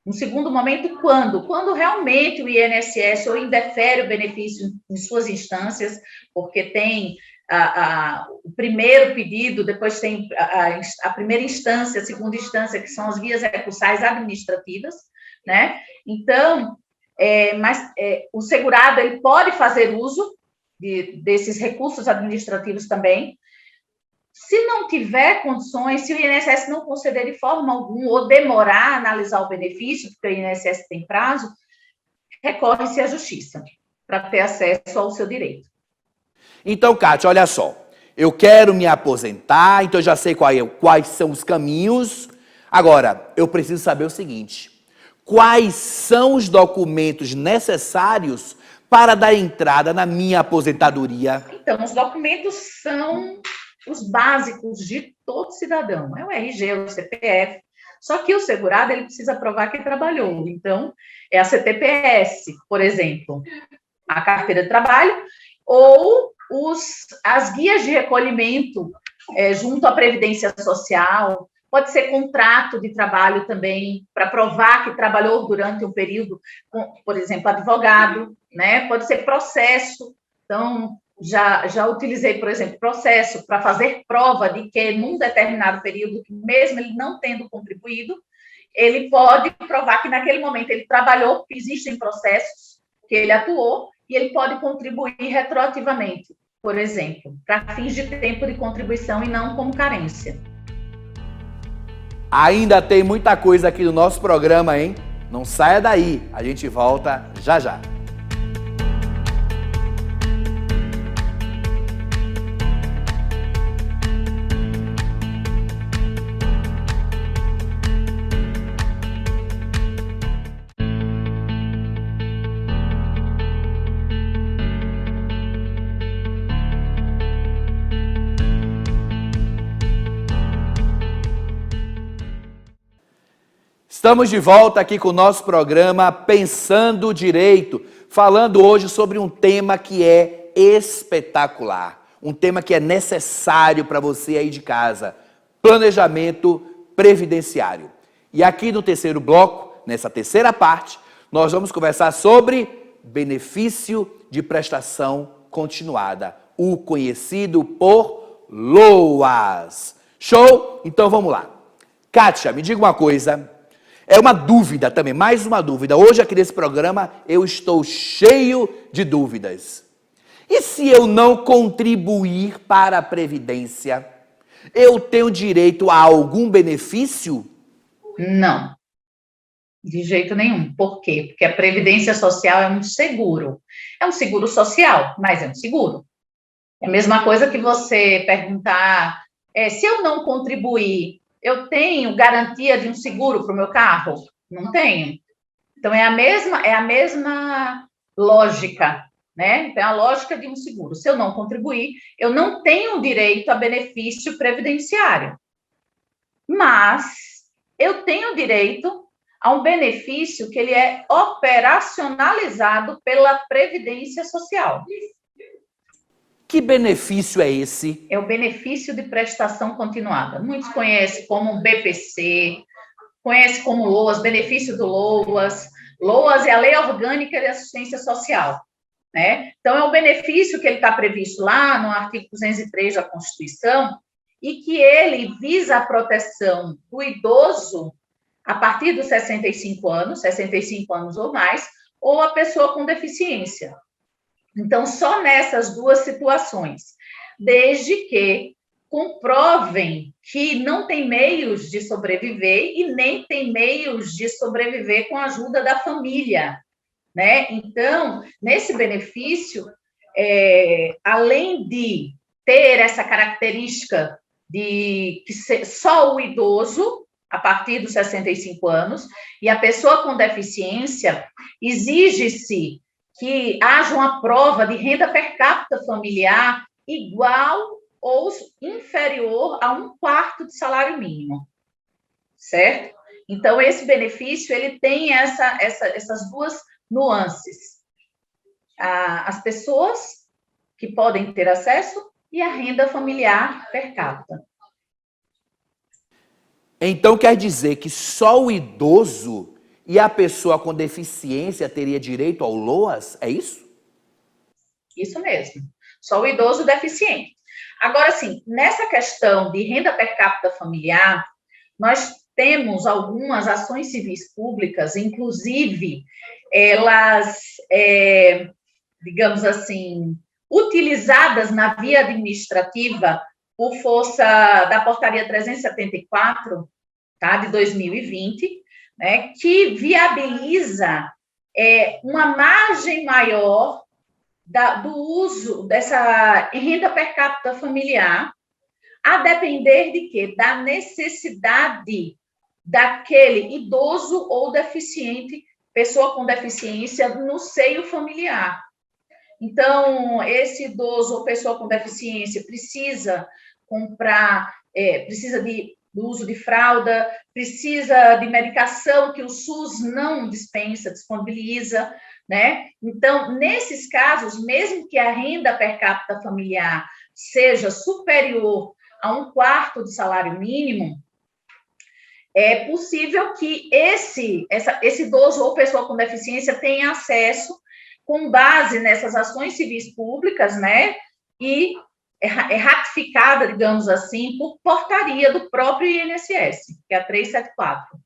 Um segundo momento quando? Quando realmente o INSS ou indefere o benefício em suas instâncias, porque tem o primeiro pedido, depois tem a primeira instância, a segunda instância, que são as vias recursais administrativas, né? Então, o segurado ele pode fazer uso desses recursos administrativos também. Se não tiver condições, se o INSS não conceder de forma alguma ou demorar a analisar o benefício, porque o INSS tem prazo, recorre-se à justiça para ter acesso ao seu direito. Então, Kátia, olha só. Eu quero me aposentar, então eu já sei quais são os caminhos. Agora, eu preciso saber o seguinte. Quais são os documentos necessários para dar entrada na minha aposentadoria? Então, os documentos são os básicos de todo cidadão. É o RG, o CPF. Só que o segurado ele precisa provar que trabalhou. Então, é a CTPS, por exemplo, a carteira de trabalho, ou as guias de recolhimento junto à Previdência Social. Pode ser contrato de trabalho também, para provar que trabalhou durante um período, por exemplo, advogado, né? Pode ser processo. Então, já utilizei, por exemplo, processo para fazer prova de que, num determinado período, mesmo ele não tendo contribuído, ele pode provar que naquele momento ele trabalhou, porque existem processos que ele atuou, e ele pode contribuir retroativamente, por exemplo, para fins de tempo de contribuição e não como carência. Ainda tem muita coisa aqui no nosso programa, hein? Não saia daí, a gente volta já já. Estamos de volta aqui com o nosso programa Pensando Direito, falando hoje sobre um tema que é espetacular, um tema que é necessário para você aí de casa, planejamento previdenciário. E aqui no terceiro bloco, nessa terceira parte, nós vamos conversar sobre benefício de prestação continuada, o conhecido por LOAS. Show? Então vamos lá. Kátia, me diga uma coisa. É uma dúvida também, mais uma dúvida. Hoje aqui nesse programa eu estou cheio de dúvidas. E se eu não contribuir para a Previdência, eu tenho direito a algum benefício? Não, de jeito nenhum. Por quê? Porque a Previdência Social é um seguro. É um seguro social, mas é um seguro. É a mesma coisa que você perguntar, se eu não contribuir, eu tenho garantia de um seguro para o meu carro? Não tenho. Então, é a mesma lógica, né? Então, é a lógica de um seguro. Se eu não contribuir, eu não tenho direito a benefício previdenciário. Mas eu tenho direito a um benefício que ele é operacionalizado pela Previdência Social. Que benefício é esse? É o benefício de prestação continuada. Muitos conhecem como BPC, conhecem como LOAS, benefício do LOAS. LOAS é a Lei Orgânica de Assistência Social, né? Então, é um benefício que ele está previsto lá no artigo 203 da Constituição, e que ele visa a proteção do idoso a partir dos 65 anos ou mais, ou a pessoa com deficiência. Então, só nessas duas situações, desde que comprovem que não tem meios de sobreviver e nem tem meios de sobreviver com a ajuda da família, né? Então, nesse benefício, além de ter essa característica de que só o idoso, a partir dos 65 anos, e a pessoa com deficiência, exige-se que haja uma prova de renda per capita familiar igual ou inferior a 1/4 de salário mínimo, certo? Então, esse benefício, ele tem essas duas nuances. As pessoas que podem ter acesso e a renda familiar per capita. Então quer dizer que só o idoso e a pessoa com deficiência teria direito ao LOAS? É isso? Isso mesmo. Só o idoso deficiente. Agora, sim, nessa questão de renda per capita familiar, nós temos algumas ações civis públicas, inclusive elas, digamos assim, utilizadas na via administrativa por força da portaria 374, tá, de 2020, né, que viabiliza uma margem maior do uso dessa renda per capita familiar, a depender de quê? Da necessidade daquele idoso ou deficiente, pessoa com deficiência, no seio familiar. Então, esse idoso ou pessoa com deficiência precisa comprar, precisa do uso de fralda, precisa de medicação que o SUS não dispensa, disponibiliza, né? Então, nesses casos, mesmo que a renda per capita familiar seja superior a 1/4 do salário mínimo, é possível que esse idoso ou pessoa com deficiência tenha acesso com base nessas ações civis públicas, né? E é ratificada, digamos assim, por portaria do próprio INSS, que é a 374.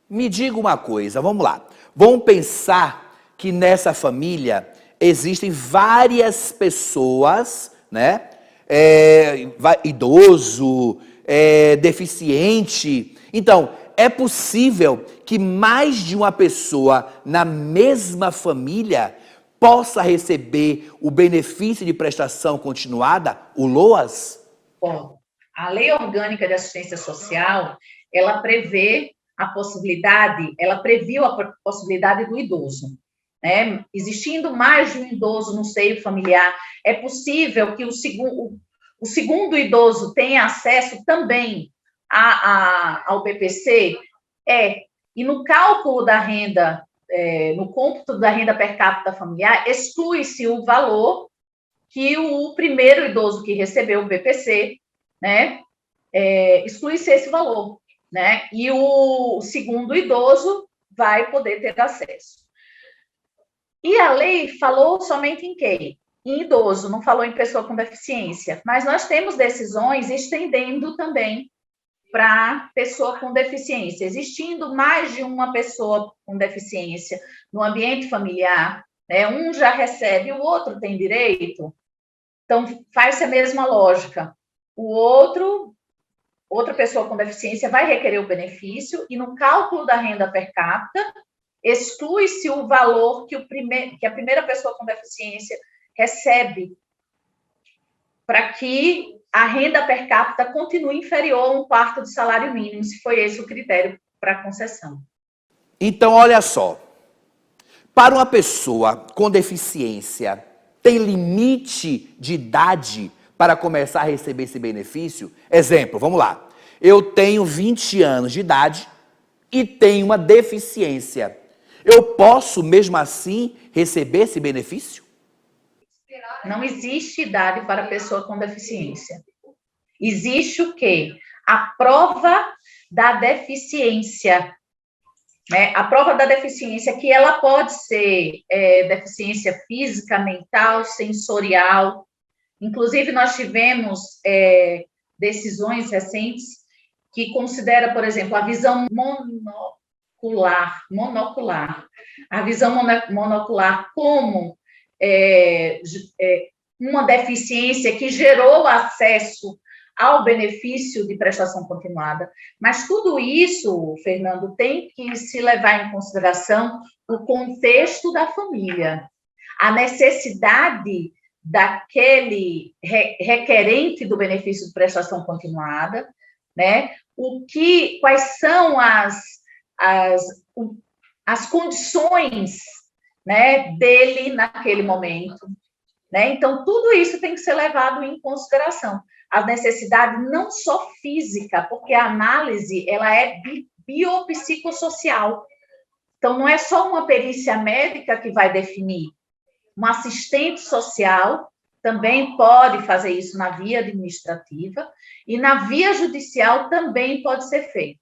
Me diga uma coisa, vamos lá. Vamos pensar que nessa família existem várias pessoas, né? Idoso, deficiente. Então, é possível que mais de uma pessoa na mesma família possa receber o benefício de prestação continuada, o LOAS? Bom, a Lei Orgânica de Assistência Social, ela previu a possibilidade do idoso, né? Existindo mais de um idoso no seio familiar, é possível que o segundo idoso tenha acesso também ao BPC? E no cálculo da renda, no cômputo da renda per capita familiar, exclui-se o valor que o primeiro idoso que recebeu o BPC, né, exclui-se esse valor, né, e o segundo idoso vai poder ter acesso. E a lei falou somente em quem? Em idoso, não falou em pessoa com deficiência, mas nós temos decisões estendendo também para pessoa com deficiência. Existindo mais de uma pessoa com deficiência no ambiente familiar, né, um já recebe, o outro tem direito, então faz-se a mesma lógica. Outra pessoa com deficiência vai requerer o benefício e no cálculo da renda per capita exclui-se o valor que a primeira pessoa com deficiência recebe para que a renda per capita continue inferior a 1/4 do salário mínimo, se foi esse o critério para a concessão. Então, olha só. Para uma pessoa com deficiência, tem limite de idade para começar a receber esse benefício? Exemplo, vamos lá. Eu tenho 20 anos de idade e tenho uma deficiência. Eu posso, mesmo assim, receber esse benefício? Não existe idade para pessoa com deficiência. Existe o quê? A prova da deficiência. Né? A prova da deficiência, que ela pode ser deficiência física, mental, sensorial. Inclusive, nós tivemos decisões recentes que considera, por exemplo, a visão monocular, a visão monocular como uma deficiência que gerou acesso ao benefício de prestação continuada. Mas tudo isso, Fernando, tem que se levar em consideração o contexto da família, a necessidade daquele requerente do benefício de prestação continuada, né? Quais são as condições, né, dele naquele momento, né? Então, tudo isso tem que ser levado em consideração. A necessidade não só física, porque a análise ela é biopsicossocial. Então, não é só uma perícia médica que vai definir. Um assistente social também pode fazer isso na via administrativa e na via judicial também pode ser feito.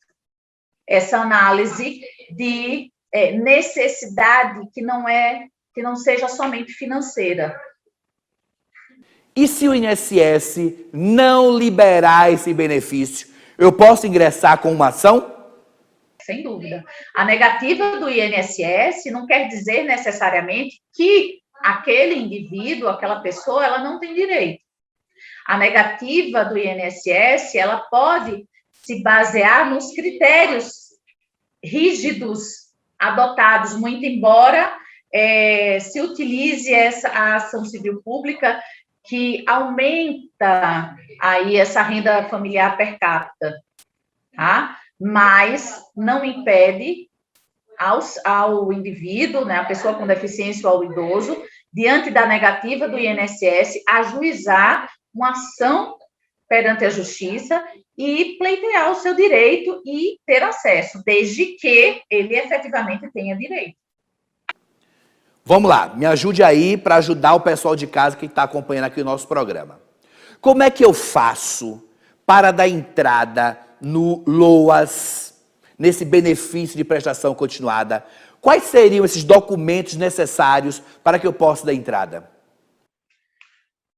Essa análise de necessidade que não seja somente financeira. E se o INSS não liberar esse benefício, eu posso ingressar com uma ação? Sem dúvida. A negativa do INSS não quer dizer necessariamente que aquele indivíduo, aquela pessoa, ela não tem direito. A negativa do INSS, ela pode se basear nos critérios rígidos adotados, muito embora se utilize a ação civil pública que aumenta aí essa renda familiar per capita, tá? Mas não impede ao indivíduo, né, a pessoa com deficiência ou ao idoso, diante da negativa do INSS, ajuizar uma ação perante a justiça e pleitear o seu direito e ter acesso, desde que ele efetivamente tenha direito. Vamos lá, me ajude aí para ajudar o pessoal de casa que está acompanhando aqui o nosso programa. Como é que eu faço para dar entrada no LOAS, nesse benefício de prestação continuada? Quais seriam esses documentos necessários para que eu possa dar entrada?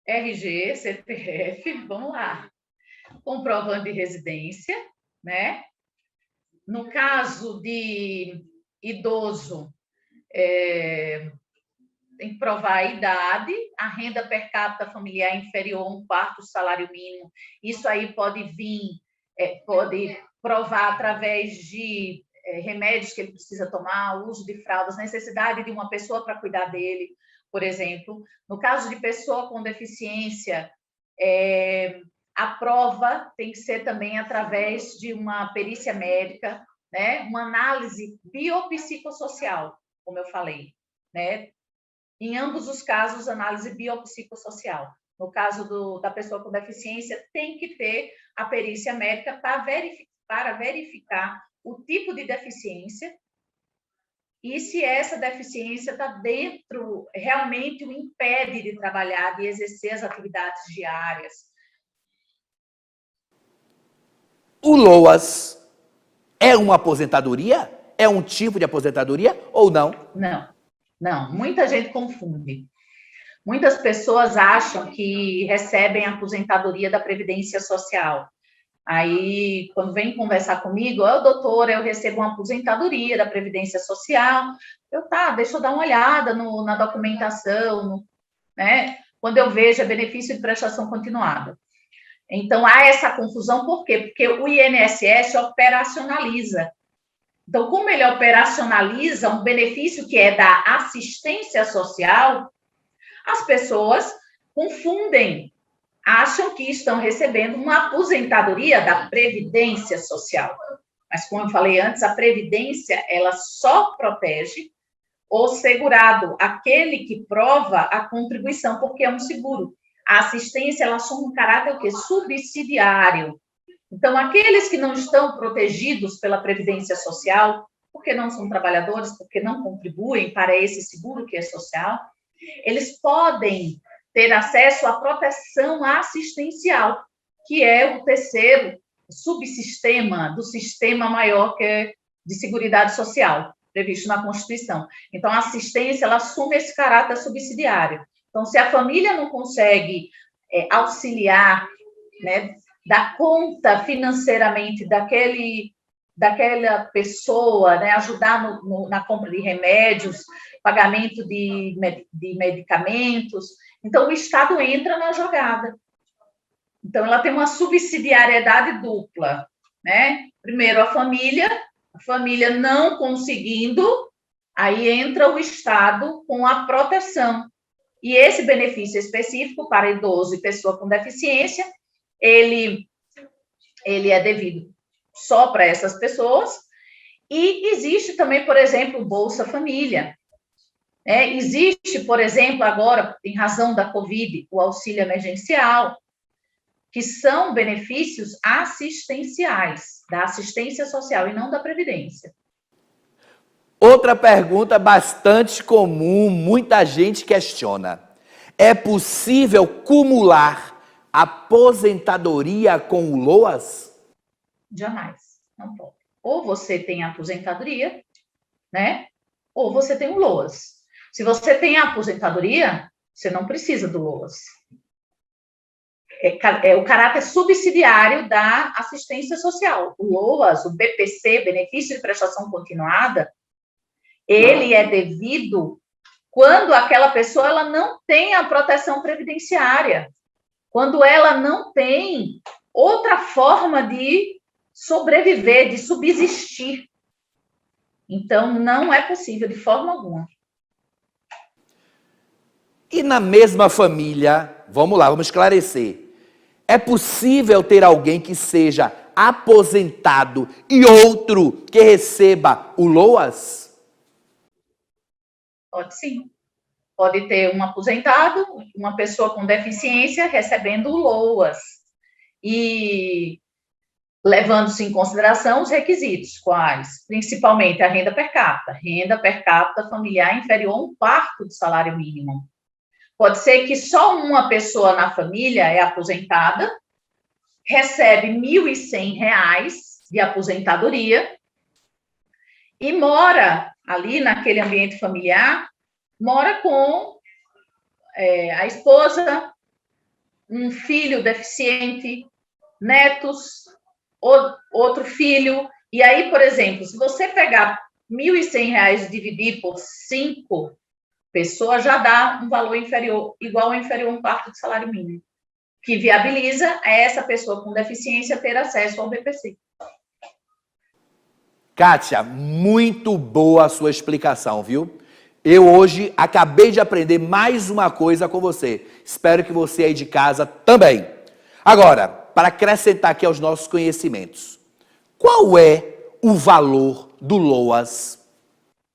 RG, CPF, vamos lá. Comprovante de residência, né? No caso de idoso, tem que provar a idade, a renda per capita familiar inferior a 1/4 do salário mínimo. Isso aí pode vir, pode provar através de remédios que ele precisa tomar, uso de fraldas, necessidade de uma pessoa para cuidar dele, por exemplo. No caso de pessoa com deficiência, a prova tem que ser também através de uma perícia médica, né? Uma análise biopsicossocial, como eu falei, né? Em ambos os casos, análise biopsicossocial. No caso da pessoa com deficiência, tem que ter a perícia médica para verificar o tipo de deficiência e se essa deficiência está dentro, realmente o impede de trabalhar, de exercer as atividades diárias. O LOAS é uma aposentadoria? É um tipo de aposentadoria ou não? Não. Muita gente confunde. Muitas pessoas acham que recebem a aposentadoria da Previdência Social. Aí, quando vem conversar comigo, doutora, eu recebo uma aposentadoria da Previdência Social. Deixa eu dar uma olhada na documentação, né? Quando eu vejo é benefício de prestação continuada. Então, há essa confusão, por quê? Porque o INSS operacionaliza. Então, como ele operacionaliza um benefício que é da assistência social, as pessoas confundem, acham que estão recebendo uma aposentadoria da Previdência Social. Mas, como eu falei antes, a Previdência, ela só protege o segurado, aquele que prova a contribuição, porque é um seguro. A assistência, ela assume um caráter o quê? Subsidiário. Então, aqueles que não estão protegidos pela Previdência Social, porque não são trabalhadores, porque não contribuem para esse seguro que é social, eles podem ter acesso à proteção assistencial, que é o terceiro subsistema do sistema maior que é de Seguridade Social, previsto na Constituição. Então, a assistência, ela assume esse caráter subsidiário. Então, se a família não consegue auxiliar, né, dar conta financeiramente daquela pessoa, né, ajudar na compra de remédios, pagamento de medicamentos. Então, o Estado entra na jogada. Então, ela tem uma subsidiariedade dupla, né? Primeiro, a família não conseguindo, aí entra o Estado com a proteção. E esse benefício específico para idoso e pessoa com deficiência, ele é devido só para essas pessoas. E existe também, por exemplo, o Bolsa Família. Existe, por exemplo, agora, em razão da Covid, o auxílio emergencial, que são benefícios assistenciais, da assistência social e não da Previdência. Outra pergunta bastante comum, muita gente questiona. É possível cumular aposentadoria com o LOAS? Jamais, não pode. Ou você tem a aposentadoria, né? Ou você tem o LOAS. Se você tem a aposentadoria, você não precisa do LOAS. É o caráter subsidiário da assistência social. O LOAS, o BPC, Benefício de Prestação Continuada, ele é devido quando aquela pessoa ela não tem a proteção previdenciária, quando ela não tem outra forma de sobreviver, de subsistir. Então, não é possível de forma alguma. E na mesma família, vamos lá, vamos esclarecer. É possível ter alguém que seja aposentado e outro que receba o LOAS? Pode sim. Pode ter um aposentado, uma pessoa com deficiência recebendo o LOAS. E levando-se em consideração os requisitos, quais? Principalmente a renda per capita familiar inferior a 1/4 do salário mínimo. Pode ser que só uma pessoa na família é aposentada, recebe R$ 1.100 de aposentadoria e mora ali naquele ambiente familiar, mora com a esposa, um filho deficiente, netos, outro filho. E aí, por exemplo, se você pegar R$ 1.100 e dividir por 5 pessoas, já dá um valor igual ou inferior a 1/4 do salário mínimo, que viabiliza a essa pessoa com deficiência ter acesso ao BPC. Kátia, muito boa a sua explicação, viu? Eu hoje acabei de aprender mais uma coisa com você. Espero que você aí de casa também. Agora, para acrescentar aqui aos nossos conhecimentos, qual é o valor do LOAS?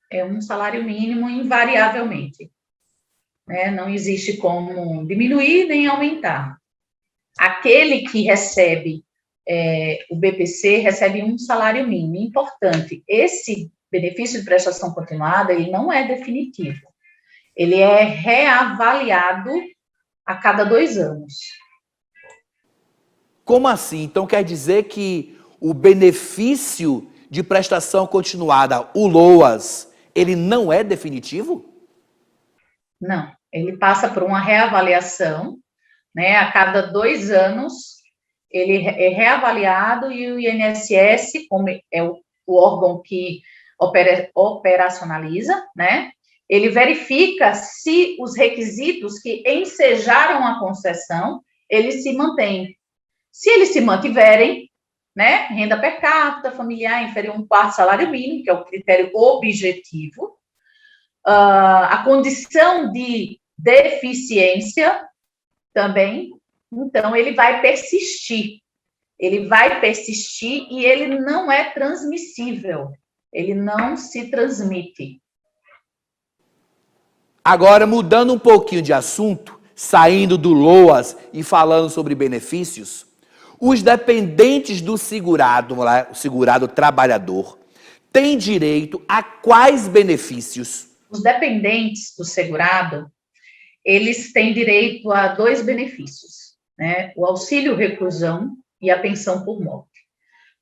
É um salário mínimo invariavelmente. Não existe como diminuir nem aumentar. Aquele que recebe o BPC recebe um salário mínimo. Importante, esse benefício de prestação continuada, ele não é definitivo. Ele é reavaliado a cada 2 anos. Como assim? Então quer dizer que o benefício de prestação continuada, o LOAS, ele não é definitivo? Não, ele passa por uma reavaliação, a cada 2 anos, ele é reavaliado e o INSS, como é o órgão que operacionaliza, ele verifica se os requisitos que ensejaram a concessão, eles se mantêm. Se eles se mantiverem, renda per capita familiar inferior a 1/4 salário mínimo, que é o critério objetivo, a condição de deficiência também, então ele vai persistir. Ele vai persistir e ele não é transmissível. Ele não se transmite. Agora, mudando um pouquinho de assunto, saindo do LOAS e falando sobre benefícios, os dependentes do segurado, o segurado trabalhador, têm direito a quais benefícios? Os dependentes do segurado, eles têm direito a 2 benefícios, o auxílio reclusão e a pensão por morte.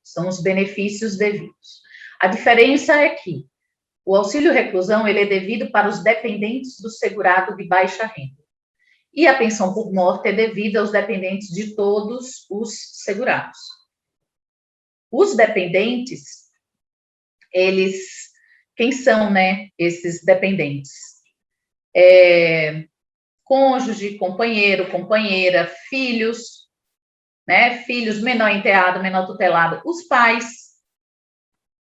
São os benefícios devidos. A diferença é que o auxílio reclusão, ele é devido para os dependentes do segurado de baixa renda. E a pensão por morte é devida aos dependentes de todos os segurados. Os dependentes, quem são, né, esses dependentes? Cônjuge, companheiro, companheira, filhos, né, filhos, menor enteado, menor tutelado, os pais.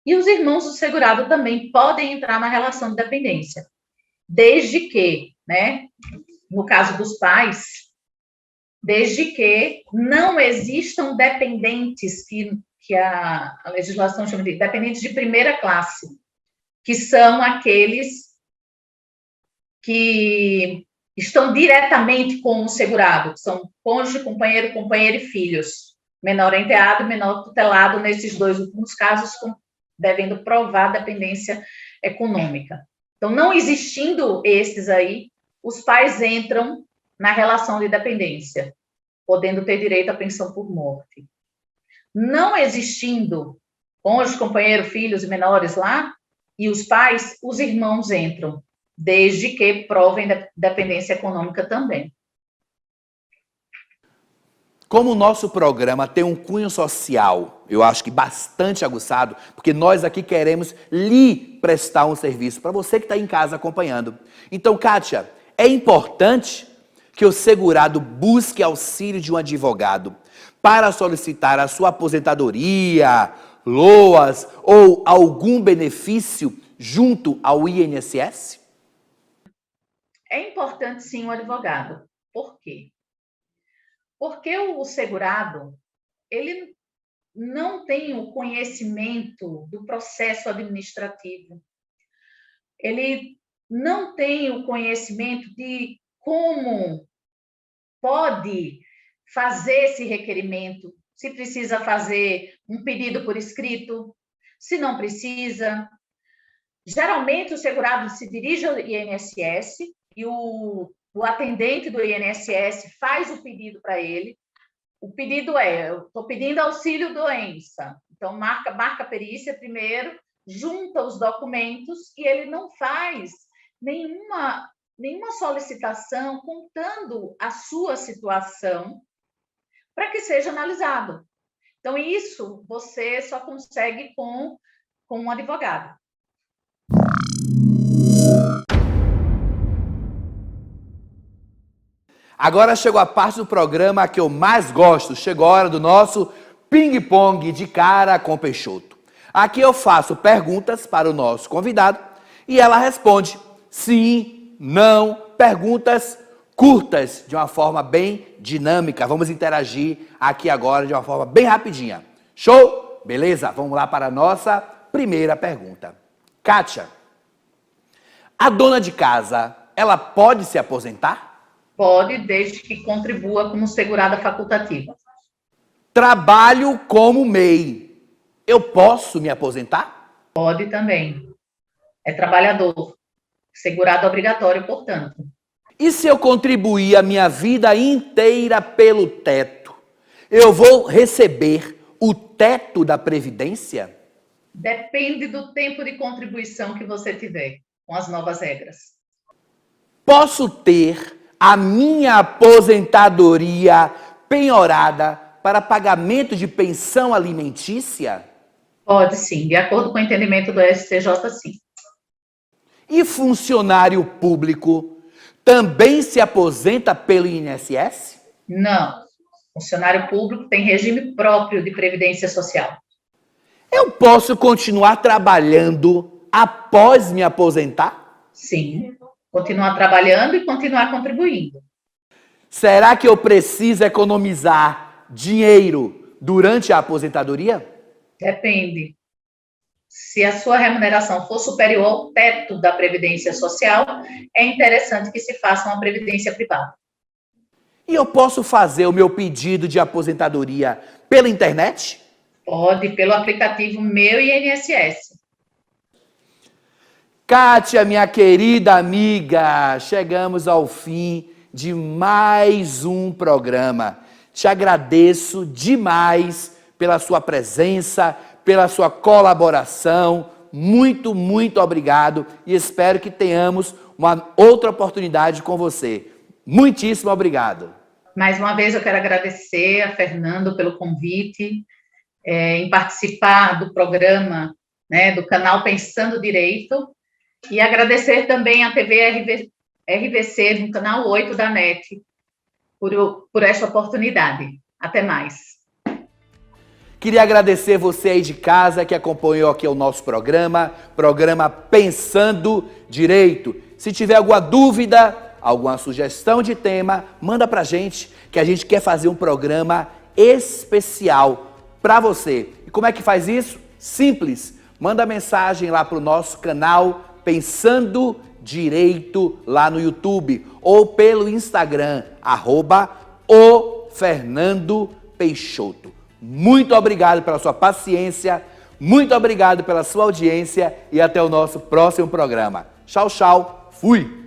E os irmãos do segurado também podem entrar na relação de dependência, desde que, né, no caso dos pais, desde que não existam dependentes que a legislação chama de dependentes de primeira classe, que são aqueles que estão diretamente com o segurado, que são cônjuge, companheiro, companheira e filhos, menor enteado, menor tutelado, nesses dois últimos casos, devendo provar dependência econômica. Então, não existindo esses aí, os pais entram na relação de dependência, podendo ter direito à pensão por morte. Não existindo cônjuge, companheiro, filhos e menores lá, e os pais, os irmãos entram, desde que provem dependência econômica também. Como o nosso programa tem um cunho social, eu acho que bastante aguçado, porque nós aqui queremos lhe prestar um serviço para você que está em casa acompanhando. Então, Kátia, é importante que o segurado busque auxílio de um advogado para solicitar a sua aposentadoria, LOAS ou algum benefício junto ao INSS? É importante, sim, o advogado. Por quê? Porque o segurado, ele não tem o conhecimento do processo administrativo. Ele não tem o conhecimento de como pode fazer esse requerimento, se precisa fazer um pedido por escrito, se não precisa. Geralmente, o segurado se dirige ao INSS e o atendente do INSS faz o pedido para ele. O pedido eu estou pedindo auxílio doença. Então, marca a perícia primeiro, junta os documentos e ele não faz nenhuma solicitação contando a sua situação para que seja analisado. Então, isso você só consegue com um advogado. Agora chegou a parte do programa que eu mais gosto. Chegou a hora do nosso ping-pong de cara com Peixoto. Aqui eu faço perguntas para o nosso convidado e ela responde sim, não, perguntas curtas, de uma forma bem dinâmica. Vamos interagir aqui agora de uma forma bem rapidinha. Show? Beleza? Vamos lá para a nossa primeira pergunta. Kátia, a dona de casa, ela pode se aposentar? Pode, desde que contribua como segurada facultativa. Trabalho como MEI. Eu posso me aposentar? Pode também. É trabalhador. Segurado obrigatório, portanto. E se eu contribuir a minha vida inteira pelo teto, eu vou receber o teto da Previdência? Depende do tempo de contribuição que você tiver com as novas regras. Posso ter a minha aposentadoria penhorada para pagamento de pensão alimentícia? Pode sim, de acordo com o entendimento do STJ, sim. E funcionário público também se aposenta pelo INSS? Não. Funcionário público tem regime próprio de previdência social. Eu posso continuar trabalhando após me aposentar? Sim. Continuar trabalhando e continuar contribuindo. Será que eu preciso economizar dinheiro durante a aposentadoria? Depende. Se a sua remuneração for superior ao teto da Previdência Social, é interessante que se faça uma previdência privada. E eu posso fazer o meu pedido de aposentadoria pela internet? Pode, pelo aplicativo Meu INSS. Kátia, minha querida amiga, chegamos ao fim de mais um programa. Te agradeço demais pela sua presença, pela sua colaboração. Muito, muito obrigado e espero que tenhamos uma outra oportunidade com você. Muitíssimo obrigado. Mais uma vez eu quero agradecer a Fernando pelo convite em participar do programa, né, do canal Pensando Direito, e agradecer também à TV RVC, no canal 8 da NET, por essa oportunidade. Até mais. Queria agradecer você aí de casa que acompanhou aqui o nosso programa Pensando Direito. Se tiver alguma dúvida, alguma sugestão de tema, manda pra gente, que a gente quer fazer um programa especial para você. E como é que faz isso? Simples. Manda mensagem lá pro nosso canal Pensando Direito lá no YouTube ou pelo Instagram, @o_Fernando_Peixoto. Muito obrigado pela sua paciência, muito obrigado pela sua audiência e até o nosso próximo programa. Tchau, tchau, fui!